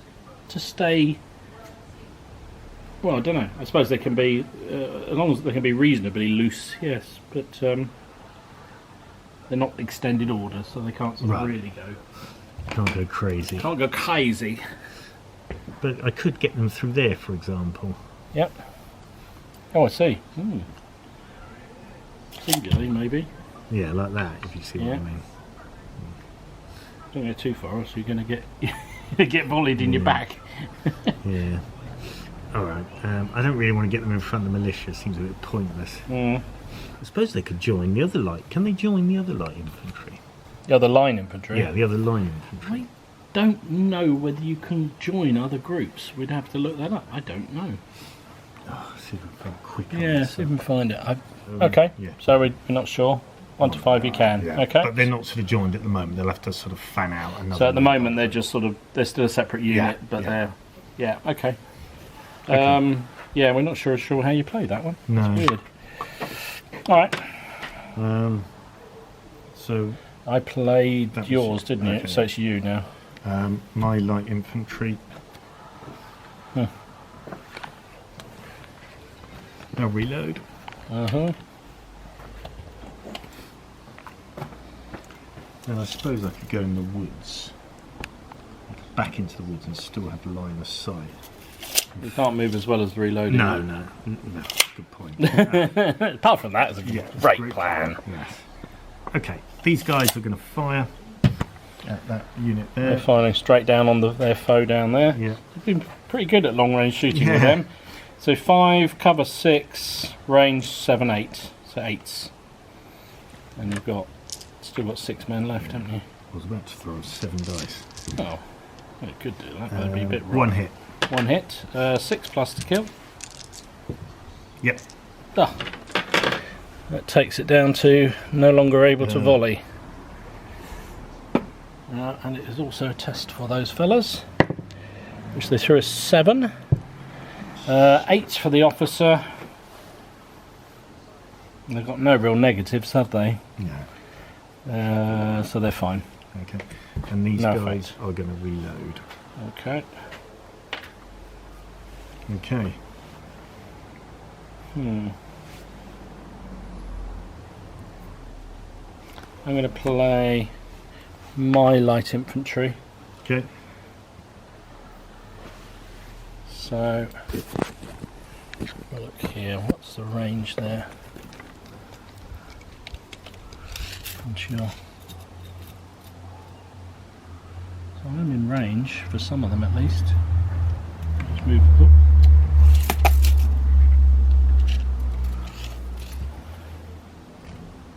to stay. Well, I don't know. I suppose they can be, as long as they can be reasonably loose, yes. But they're not extended orders, so they can't sort of Right. really go. Can't go crazy. Can't go crazy. But I could get them through there, for example. Yep. Oh, I see. Singularly, maybe. Yeah, like that, if you see what Yeah. I mean. Don't go too far, else you're going to get volleyed in your back. Yeah. All right. I don't really want to get them in front of the militia. It seems a bit pointless. I suppose they could join the other light. Can they join the other light infantry? The other line infantry? Yeah, the other line infantry. I don't know whether you can join other groups. We'd have to look that up. I don't know. Oh, see if I can find quick. Yeah, see if we can find it. Okay, yeah. So we're not sure. 1 to 5 you can. Yeah. Okay. But they're not sort of joined at the moment. They'll have to sort of fan out. So at the moment they're just sort of, they're still a separate unit, but they're, okay. Yeah, we're not sure how you play that one. No. It's weird. Alright. So I played yours, it. didn't you? Okay. So it's you now. My light infantry. I'll reload. And I suppose I could go in the woods. Back into the woods and still have line of sight. You can't move as well as reloading. No, good point. Apart from that, it's a great plan. Yes. Okay, these guys are going to fire at that unit there. They're firing straight down on their foe down there. Yeah. They've been pretty good at long range shooting with them. So 5, cover 6, range 7, 8. So 8s. And you've still got 6 men left, haven't you? I was about to throw 7 dice. Oh, well, it could do that, but it'd be a bit wrong. 1 hit. 1 hit, 6 plus to kill. Yep. Ah, that takes it down to no longer able to volley. And it is also a test for those fellas, which they threw a 7. 8 for the officer. They've got no real negatives, have they? No. So they're fine. Okay. And these guys are going to reload. Okay. Okay. I'm going to play my light infantry. Okay. So, let's have a look here. What's the range there? Sure. So I'm in range for some of them at least. Just move.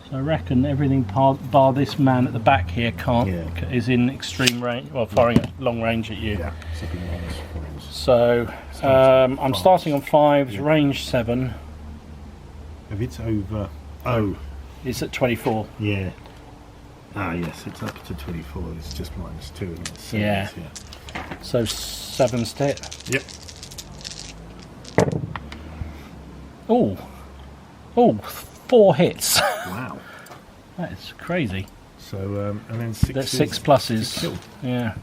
So I reckon everything bar this man at the back here is in extreme range. Well, firing at long range at you. Yeah. So I'm starting on 5s, range 7. If it's over, It's at 24. Yeah. Ah, yes, it's up to 24. It's just -2, isn't it? Yeah. So 7's to hit. Yep. Oh, 4 hits. Wow. That is crazy. So and then 6. That's 6 pluses. 6 kill. Yeah.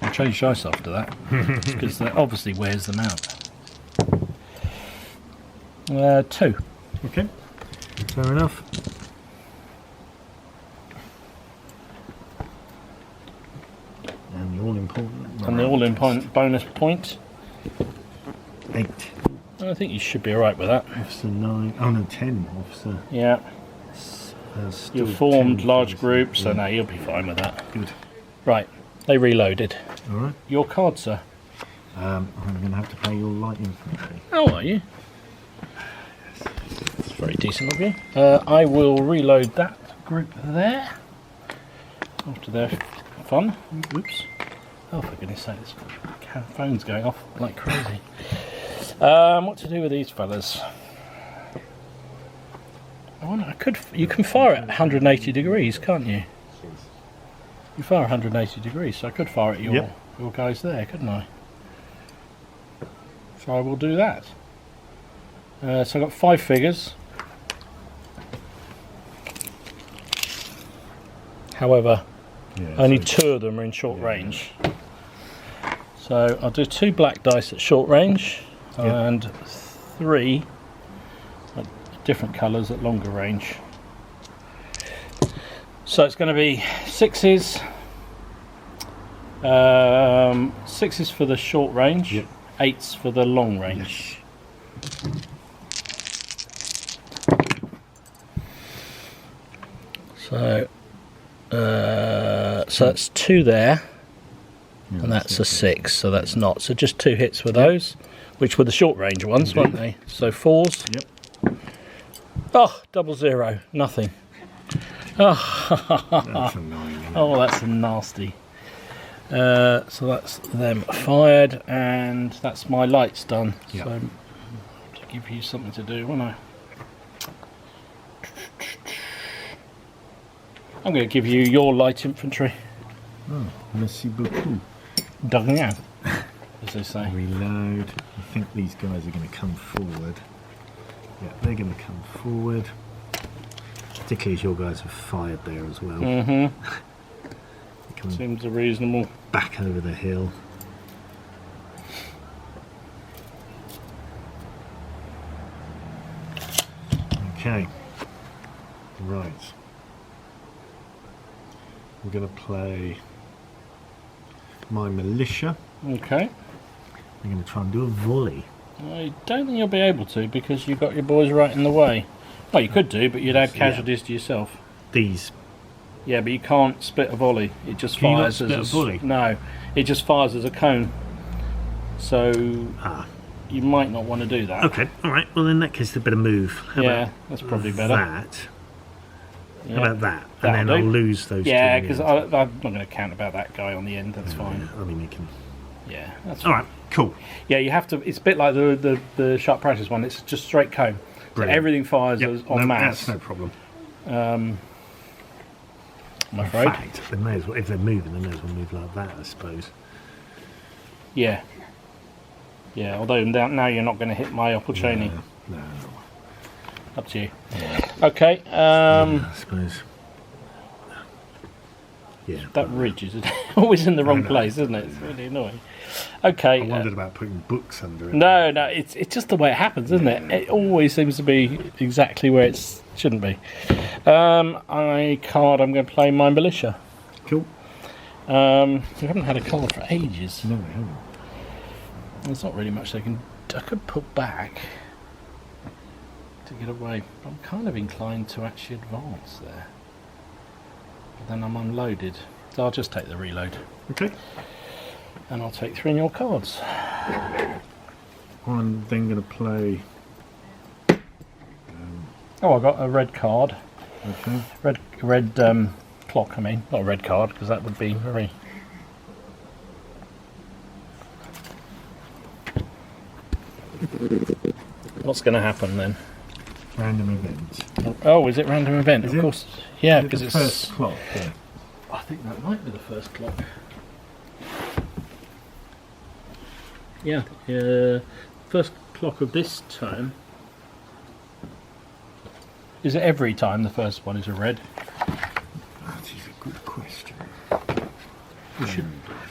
I'll change dice after that because that obviously wears them out. 2. Okay. Fair enough. And the all-important. And the all-important bonus point. 8. I think you should be alright with that. Officer 9. Oh no, 10. Officer. Yeah. You've formed large groups, so no, you'll be fine with that. Good. Right. They reloaded. Alright. Your card, sir. I'm going to have to pay your light infantry. How are you? That's very decent of you. I will reload that group there. After their fun. Oops. Oh, for goodness sake, this phone's going off like crazy. What to do with these fellas? You can fire at 180 degrees, can't you? You fire 180 degrees, so I could fire at your guys there, couldn't I? So I will do that. So I've got 5 figures. However, only 2 of them are in short range. So I'll do 2 black dice at short range and 3 at different colours at longer range. So it's going to be 6s, 6s for the short range, 8s for the long range. So So that's 2 there, and that's a 6, so that's not. So just 2 hits with those, which were the short range ones, weren't they? So 4s. Yep. Oh, 0-0, nothing. Oh, That's annoying. Isn't it? oh, that's nasty. So that's them fired, and that's my lights done. Yep. So to give you something to do, won't I? I'm going to give you your light infantry. Oh, merci beaucoup. Duggan, as they say. Reload. I think these guys are going to come forward. Yeah, they're going to come forward. Particularly as your guys have fired there as well. Mm-hmm. Seems reasonable. Back over the hill. Okay. Right. We're going to play my militia. Okay. I'm going to try and do a volley. I don't think you'll be able to because you've got your boys right in the way. Well, you could do, but you'd add casualties to yourself. These. Yeah, but you can't split a volley. It just Can you not fires split as a volley? No, it just fires as a cone. So you might not want to do that. Okay, all right. Well, in that case, a bit of move. How Yeah, about that's probably better. That. Yeah. How about that? That'll And then do. I'll lose those Yeah, two. because I'm not going to count about that guy on the end. That's fine. I mean, you can. Yeah, that's All fine. right, cool. Yeah, you have to. It's a bit like the sharp practice one. It's just straight cone. So Brilliant. everything fires Yep, as en no, masse. that's no problem. I'm In afraid. fact, they may as well, if they're moving, they may as well move like that, I suppose. Yeah. Yeah. Although now you're not going to hit my opportunity. No. Up to you. Okay. I suppose. Yeah. That ridge is always in the wrong place, isn't it? It's really annoying. Okay. I wondered about putting books under it. No, it's just the way it happens, isn't it? It always seems to be exactly where it shouldn't be. I'm going to play my militia. Cool. We haven't had a card for ages. No, we haven't. There's not really much I could put back to get away. I'm kind of inclined to actually advance there. But then I'm unloaded. So I'll just take the reload. Okay. And I'll take 3 in your cards. I'm then going to play. Oh, I got a red card. Okay. Red clock, I mean. Not a red card, because that would be very... What's going to happen then? Random event. Oh, is it random event? Is of it? course. Yeah, Is it because the it's... first clock. Yeah. I think that might be the first clock. Yeah, first clock of this term. Is it every time the first one is a red? That is a good question. We should.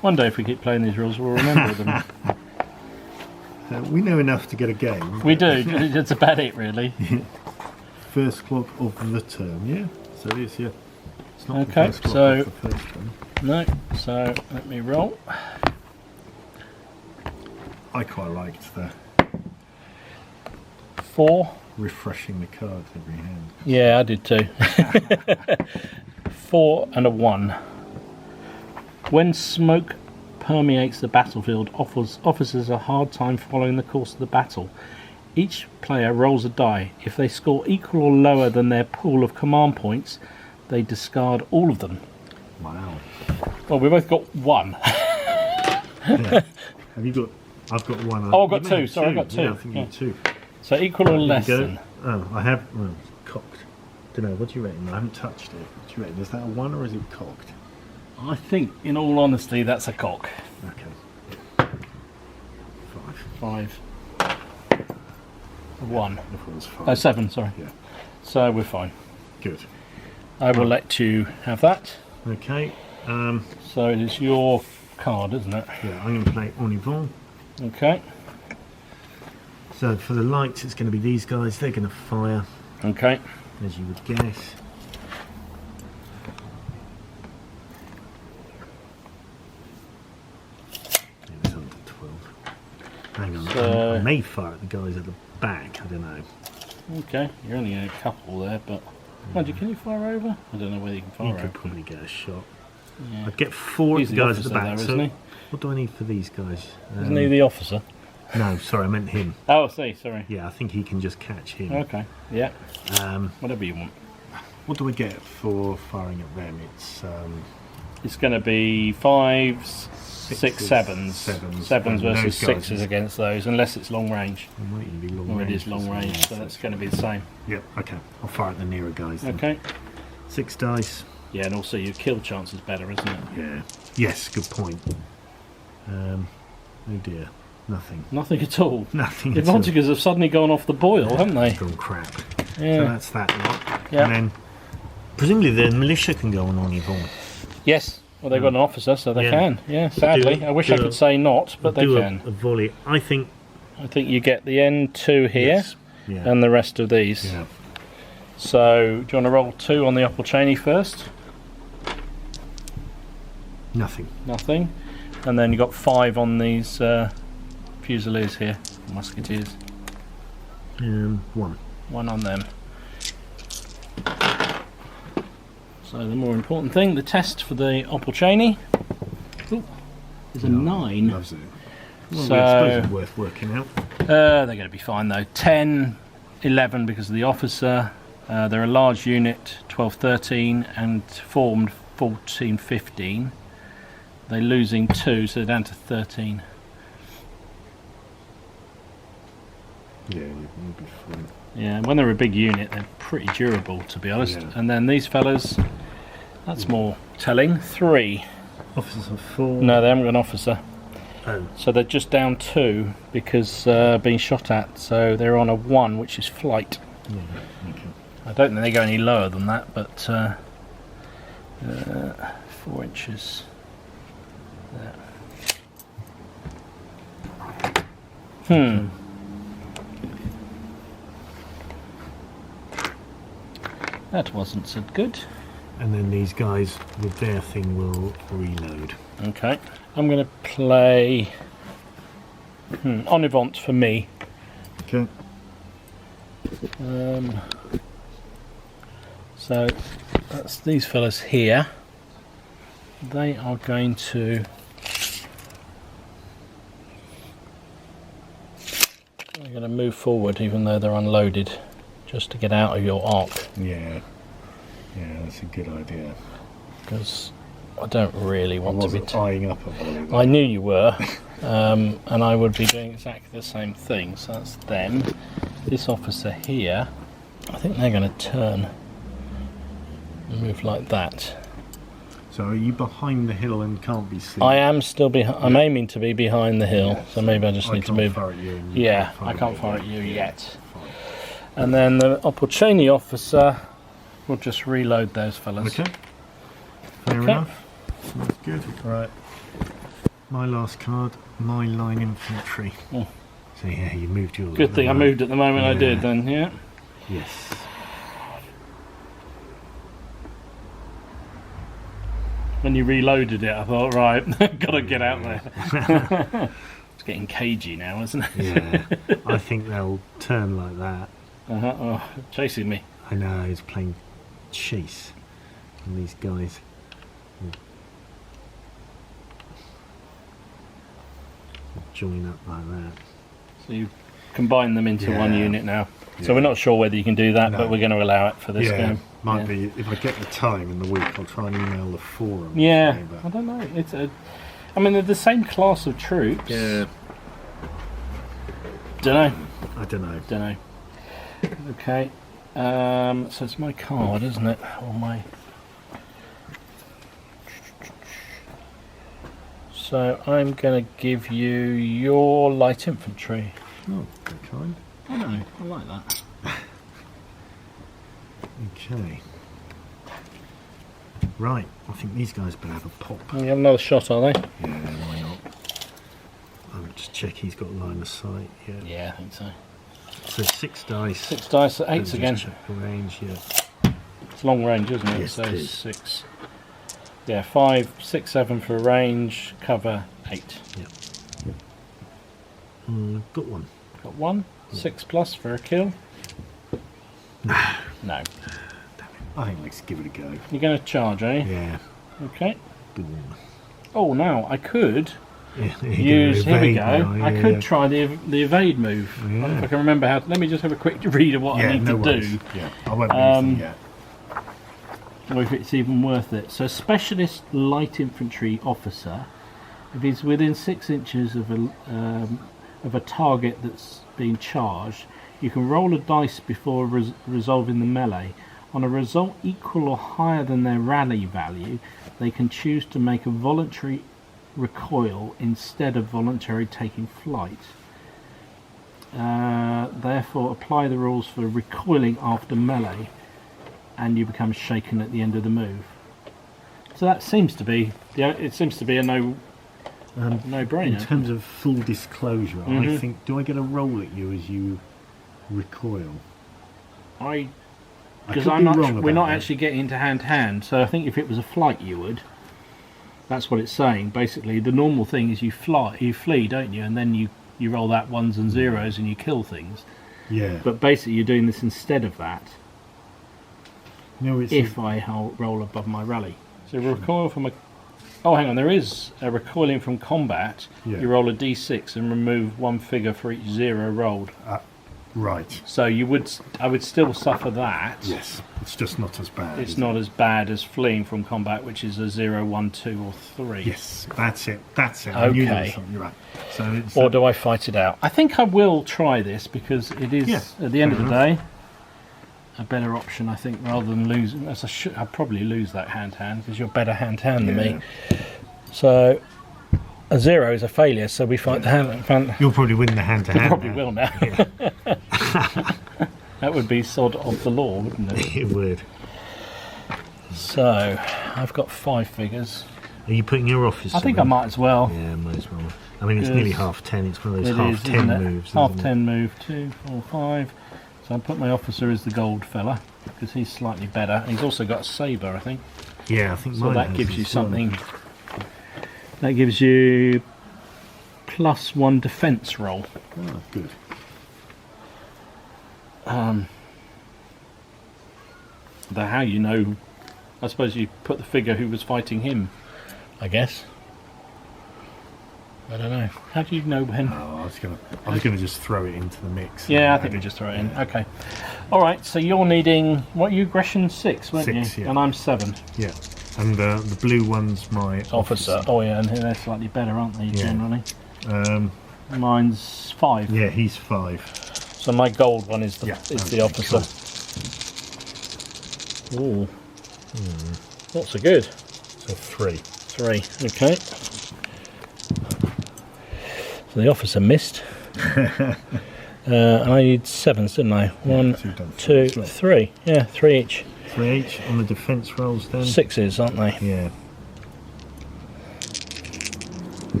One day, if we keep playing these rules, we'll remember them. We know enough to get a game. We do. That's about it, really. First clock of the term, yeah. So it's yeah. It's not Okay, the first clock so- of the first one. No. So let me roll. I quite liked the 4. refreshing the cards every hand. Yeah, I did too. 4 and a 1. When smoke permeates the battlefield, officers a hard time following the course of the battle. Each player rolls a die. If they score equal or lower than their pool of command points, they discard all of them. Wow. Well, we both got 1. Yeah. Have you got? I've got one. Oh, I've got You may 2. have Sorry, I've got 2. Yeah, I think you got 2. So equal or less Go. than. Oh, I have. Well, it's cocked. Don't know. What do you reckon? I haven't touched it. What do you reckon? Is that a 1 or is it cocked? I think, in all honesty, that's a cock. Okay. 5. 5. 1. I thought it was 5. Oh, 7, sorry. Yeah. So we're fine. Good. I will let you have that. Okay. So it is your card, isn't it? Yeah, I'm going to play En Avant. Okay. So for the lights, it's going to be these guys. They're going to fire, Okay. as you would guess. Yeah, it's under 12. Hang on. So- I may fire at the guys at the back. I don't know. Okay. You're only a couple there, but... Mind you, can you fire over? I don't know whether you can You fire could over. probably get a shot. Yeah. I'd get 4 He's of the the guys at the officer back. there, So isn't he? what do I need for these guys? Isn't he the officer? No, sorry, I meant him. Oh, I see, sorry. Yeah, I think he can just catch him. Okay, yeah. Um, Whatever you want. what do we get for firing at them? It's going to be 5s, 6, 7s. 7s versus those guys 6s against those, unless it's long range. It might even be long Or range. it is long range, so that's going to be the same. Yep, okay. I'll fire at the nearer guys then. Okay. 6 dice. Yeah, and also your kill chance is better, isn't it? Yeah. Yes, good point. Oh dear. Nothing. Nothing at all. Nothing The at all. Vontigers have suddenly gone off the boil, haven't they? Gone crap. Yeah. So that's that lot. Yeah. And then presumably the militia can go on Yvonne. Yes. Well, they've got an officer, so they Yeah. can. Yeah, sadly. I wish I could say not, but they can. A volley. I think You get the N2 here, yes. Yeah. and the rest of these. Yeah. So, do you want to roll 2 on the Opportunity first? Nothing. Nothing. And then you got 5 on these Fusiliers here, Musketeers. 1. 1 on them. So the more important thing, the test for the Opportunity is a 9. Loves it. Well, So- I suppose it's worth working out. They're going to be fine though. 10, 11 because of the officer. They're a large unit, 12, 13, and formed 14, 15. They're losing 2, so they're down to 13. Yeah, you'll be fine. Yeah, when they're a big unit, they're pretty durable, to be honest. Yeah. And then these fellas, that's more telling. 3. Officers of 4. No, they haven't got an officer. Oh. So they're just down 2 because being shot at. So they're on a 1, which is flight. Yeah, okay. I don't think they go any lower than that, but 4 inches. There. That wasn't so good. And then these guys with their thing will reload. Okay. I'm going to play en avant for me. Okay. So that's these fellas here. They are going to move forward even though they're unloaded, just to get out of your arc, Yeah. Yeah, that's a good idea. because I don't really want to be eyeing up a volley. I knew you were, and I would be doing exactly the same thing. So that's them. This officer here, I think they're going to turn and move like that. So are you behind the hill and can't be seen? I am still behind. I'm aiming to be behind the hill, Yeah, so maybe I just need to move. Fire at you and you Yeah, can't I can't me. fire at you Yeah, yet. fine. And then the Opportunity officer will just reload those fellas. Okay. Fair Okay. enough. That's good. Right. My last card, my line infantry. Oh. So yeah, you moved yours. Good thing I moved at the moment I did Yeah. then, yeah. Yes. When you reloaded it, I thought, right, gotta get out there. It's getting cagey now, isn't it? Yeah. I think they'll turn like that. Oh, chasing me. I know, he's playing chase. And these guys. Join up like that. So you combine them into one Yeah. unit now. Yeah. So we're not sure whether you can do that, No. but we're going to allow it for this game. Might Yeah. be. If I get the time in the week, I'll try and email the forum. Yeah, saying that. I don't know. I mean, they're the same class of troops. Yeah. Don't know. I don't know. Don't know. Okay. So it's my card, isn't it? Or my. So I'm going to give you your light infantry. Oh, very kind. I know. I like that. Okay. Right, I think these guys better have a pop. You have another shot, are they? Yeah, why not? I'll just check he's got line of sight. Yeah. Yeah, I think so. So 6 dice. 6 dice at 8s Just again. check the range, yeah. It's long range, isn't it? Yes, So it is. 6. Yeah, 5, 6, 7 for range, cover 8. Got one. Got 1, 6 plus for a kill. No. I think let's give it a go. You're going to charge, eh? Yeah. Okay. Boom. Oh, now I could Yeah, there you use. go, Here we evade go. now, I yeah, could yeah. try the evade move. I don't know if I can remember how. Let me just have a quick read of what I need to worries. do. Yeah, I won't use them yet. Or if it's even worth it. So, specialist light infantry officer, if he's within 6 inches of a target that's being charged, you can roll a dice before resolving the melee. On a result equal or higher than their rally value, they can choose to make a voluntary recoil instead of voluntary taking flight. Therefore, apply the rules for recoiling after melee, and you become shaken at the end of the move. So that seems to be a no-brainer. In terms of full disclosure, I think, do I get a roll at you as you recoil? Because could be wrong we're about not that. actually getting into hand-to-hand, so I think if it was a flight you would. That's what it's saying. Basically, the normal thing is you flee, don't you? And then you roll that ones and zeros and you kill things. Yeah. But basically you're doing this instead of that. No, it's If I roll above my rally. So recoil from a... Oh, hang on, there is a recoiling from combat. Yeah. You roll a d6 and remove 1 figure for each 0 rolled. right. So I would still suffer that. Yes, it's just not as bad. It's is not it? as bad as fleeing from combat, which is a 0, 1, 2 or 3. Yes, that's it. That's it. I knew there was Okay. something. You're right. So it's Or do I fight it out? I think I will try this because it is, at the end of the day, a better option, I think, rather than losing. As I'd probably lose that hand-to-hand because you're better hand-to-hand than me. So a 0 is a failure, so we fight the hand. You'll probably win the hand-to-hand. Probably now. will now. That would be sod of the law, wouldn't it? It would. So I've got 5 figures. Are you putting your office? I think I might as well. Yeah, might as well. I mean, it's Yes. nearly half 10. It's one of those It half is, 10 isn't it? moves. Half isn't it? 10 move, 2, 4, 5. So I put my officer as the gold fella because he's slightly better. He's also got a sabre, I think. Yeah, I think So mine that has gives you as well. something. That gives you +1 defence roll. Oh, good. But how you know? I suppose you put the figure who was fighting him. I guess. I don't know. How do you know when? Oh, I was gonna just throw it into the mix. Yeah, I think we just throw it in. Okay. All right. So you're needing what? You aggression 6, weren't 6, you? yeah. And I'm 7. Yeah, and the blue one's my Officer. Oh yeah, and they're slightly better, aren't they? Yeah. Generally. Um, Mine's 5. yeah, he's 5. So my gold one is the Yeah, the officer. Ooh. Not so good. So 3. 3. Okay. So the officer missed. And I need 7s, didn't I? 1, so you've done 2, 3. 3. Yeah, 3 each. 3 each on the defence rolls then. 6s, aren't they? Yeah.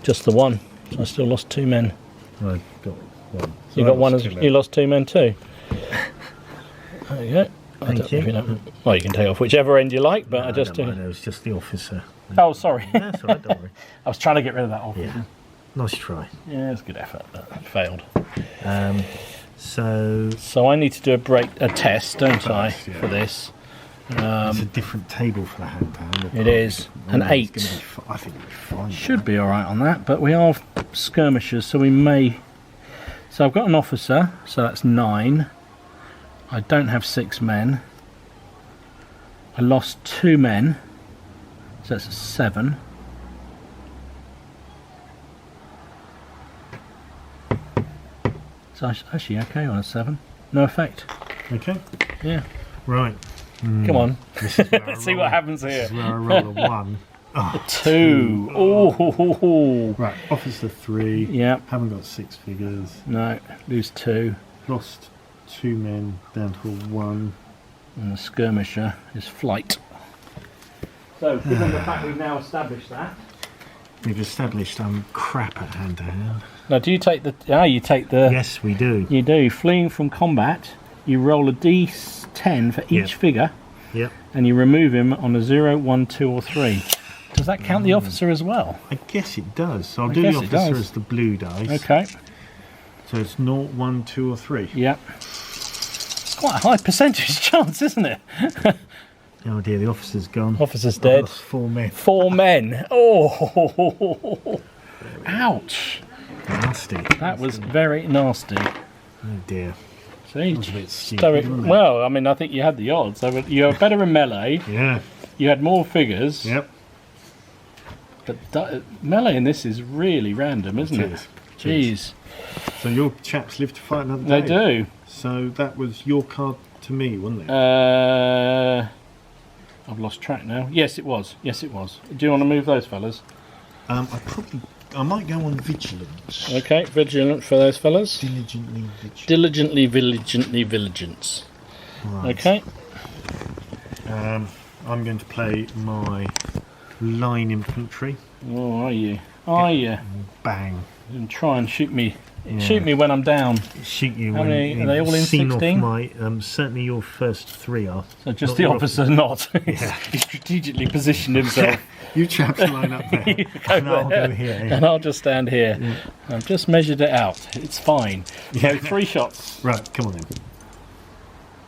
Just the 1. So I still lost 2 men. I got 1. You got 1 as you lost 2 men too. There you go. Thank you. Well, you can take off whichever end you like, but I I just don't mind, it was just the officer. Oh, sorry. That's all right, don't worry. I was trying to get rid of that officer. Yeah. Nice try. Yeah, it's a good effort, but it failed. So So I need to do a test, don't I, Test, yeah. for this? it's a different table for the hand-to-hand. It is. An 8. I think it'll be fine. Should be alright on that, but we are skirmishers, so we may... So I've got an officer, so that's 9. I don't have 6 men. I lost 2 men, so that's a 7. So actually okay on a 7. No effect. Okay. Yeah. Right. Come on. This is where I Let's see roll- what happens This here. is where I roll a 1. Oh, 2. Oh. right. Officer 3. Yeah. Haven't got 6 figures. No. Lose 2. Lost 2 men down to a 1. And the skirmisher is flight. So, given the fact we've now established that. We've established I'm crap at hand-to-hand. Now, do you take the... you take the... Yes, we do. You do. Fleeing from combat, you roll a d10 for each Yep. figure, Yep. and you remove him on a 0, 1, 2 or 3. Does that count the officer as well? I guess it does. So I'll I do the guess it officer does. as the blue dice. Okay. So it's 0, 1, 2 or 3. Yep. Quite a high percentage chance, isn't it? Oh dear, the officer's gone. Officer's I've dead. lost 4 men. 4 men. Oh, ouch. Nasty. That was very nasty. Oh dear. See, That was a bit stupid, wasn't it? well, I mean, I think you had the odds. You were better in melee. Yeah. You had more figures. Yep. But melee in this is really random, isn't it? Jeez. So your chaps live to fight another day. They do. So that was your card to me, wasn't it? I've lost track now. Yes, it was. Yes, it was. Do you want to move those fellas? I might go on vigilance. Okay, vigilant for those fellas. Diligently vigilant. Diligently, vigilance. Right. Okay. I'm going to play my line infantry. Oh, are you? Are you? Bang. And try and shoot me. Yeah. Shoot me when I'm down. Shoot you How when many, are they all in seen 16? off my, certainly your first 3 are. So just Not the your officer not. Yeah. He strategically positioned himself. You chaps line up there. You And I'll there, go here. Yeah. and I'll just stand here. Yeah. I've just measured it out. It's fine. Yeah. So 3 shots. Right, come on then.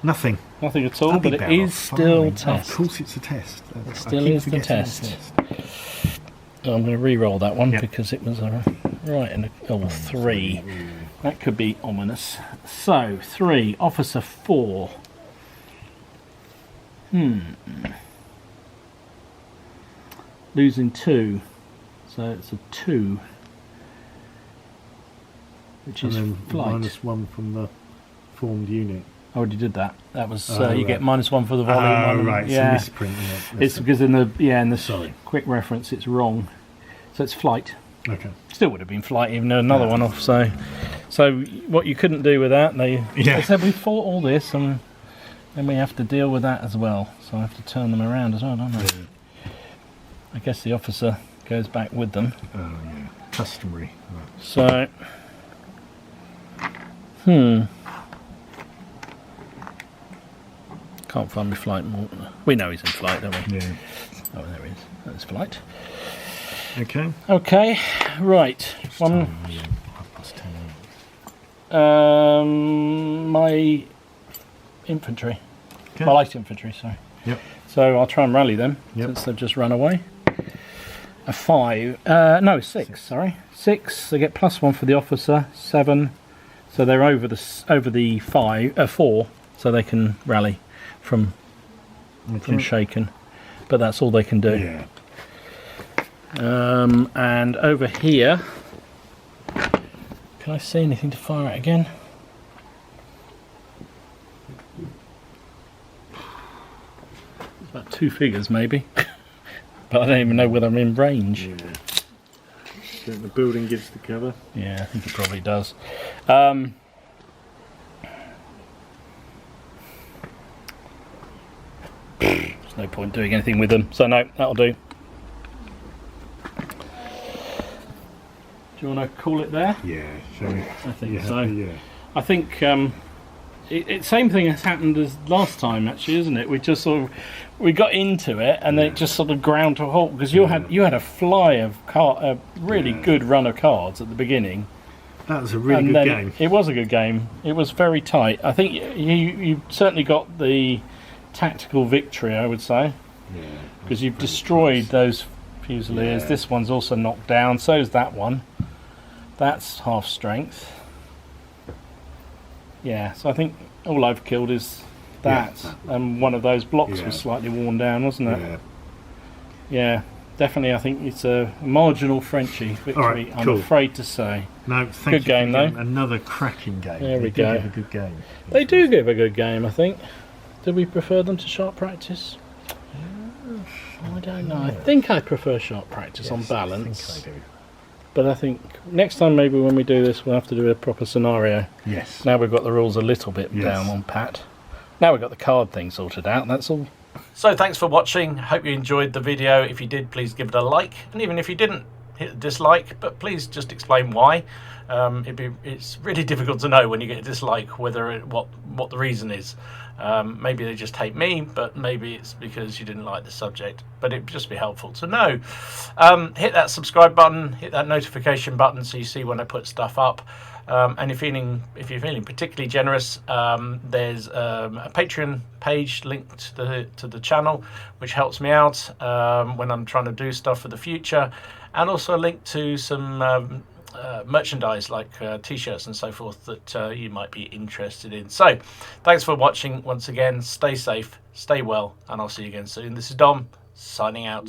Nothing. Nothing at all, I'll be but it better is off still firing. test. Of course it's a test. It still is the test. I'm going to re-roll that one because it was right in a 3. That could be ominous. So 3, officer 4. Losing 2, so it's a 2, which And is then flight. -1 from the formed unit. I already did that. That was you right. get -1 for the volley. Right, Yeah, it's a misprint. Isn't it? it's because in the Sorry. quick reference it's wrong. So it's flight. Okay. Still would have been flight even though another one off. So what you couldn't do with that, they said we fought all this and then we have to deal with that as well. So I have to turn them around as well, don't I? I guess the officer goes back with them. Oh yeah, customary. Right. So can't find me flight more. We know he's in flight, don't we? Yeah. Oh, there he is. That's flight. Okay. Okay, right. One. Yeah, 10. My infantry. Okay. My light infantry, sorry. Yep. So I'll try and rally them since they've just run away. A 5. No, 6. Sorry, 6. They get +1 for the officer. 7. So they're over the 4, so they can rally from shaken. But that's all they can do. Yeah. And over here, can I see anything to fire at again? It's about 2 figures maybe, but I don't even know whether I'm in range. Yeah. Think the building gives the cover. Yeah, I think it probably does. There's no point doing anything with them, so no, that'll do. Do you want to call it there? Yeah, shall we? I think Yeah, so. yeah. I think same thing has happened as last time, actually, isn't it? We just we got into it and then it just sort of ground to a halt because you had a fly of a really good run of cards at the beginning. That was a really good game. It was a good game. It was very tight. I think you certainly got the tactical victory, I would say, because you've destroyed those Fusiliers. This one's also knocked down. So's that one. That's half strength. Yeah, so I think all I've killed is that, and one of those blocks was slightly worn down, wasn't it? Yeah, definitely. I think it's a marginal Frenchy victory. I'm afraid to say. No, good game though. Another cracking game. There we go. Give a good game. They do give a good game, I think. Do we prefer them to sharp practice? I don't know. I think I prefer sharp practice on balance. I think I do. But I think next time maybe when we do this we'll have to do a proper scenario. Yes. Now we've got the rules a little bit down on pat. Now we've got the card thing sorted out, that's all. So thanks for watching. Hope you enjoyed the video. If you did, please give it a like. And even if you didn't, hit the dislike, but please just explain why. It's really difficult to know when you get a dislike what the reason is. Maybe they just hate me, but maybe it's because you didn't like the subject. But it'd just be helpful to know. Hit that subscribe button, hit that notification button so you see when I put stuff up. And if you're feeling particularly generous, there's a Patreon page linked to the channel, which helps me out when I'm trying to do stuff for the future, and also a link to some merchandise like t-shirts and so forth that you might be interested in. So thanks for watching once again. Stay safe, stay well, and I'll see you again soon. This is Dom signing out.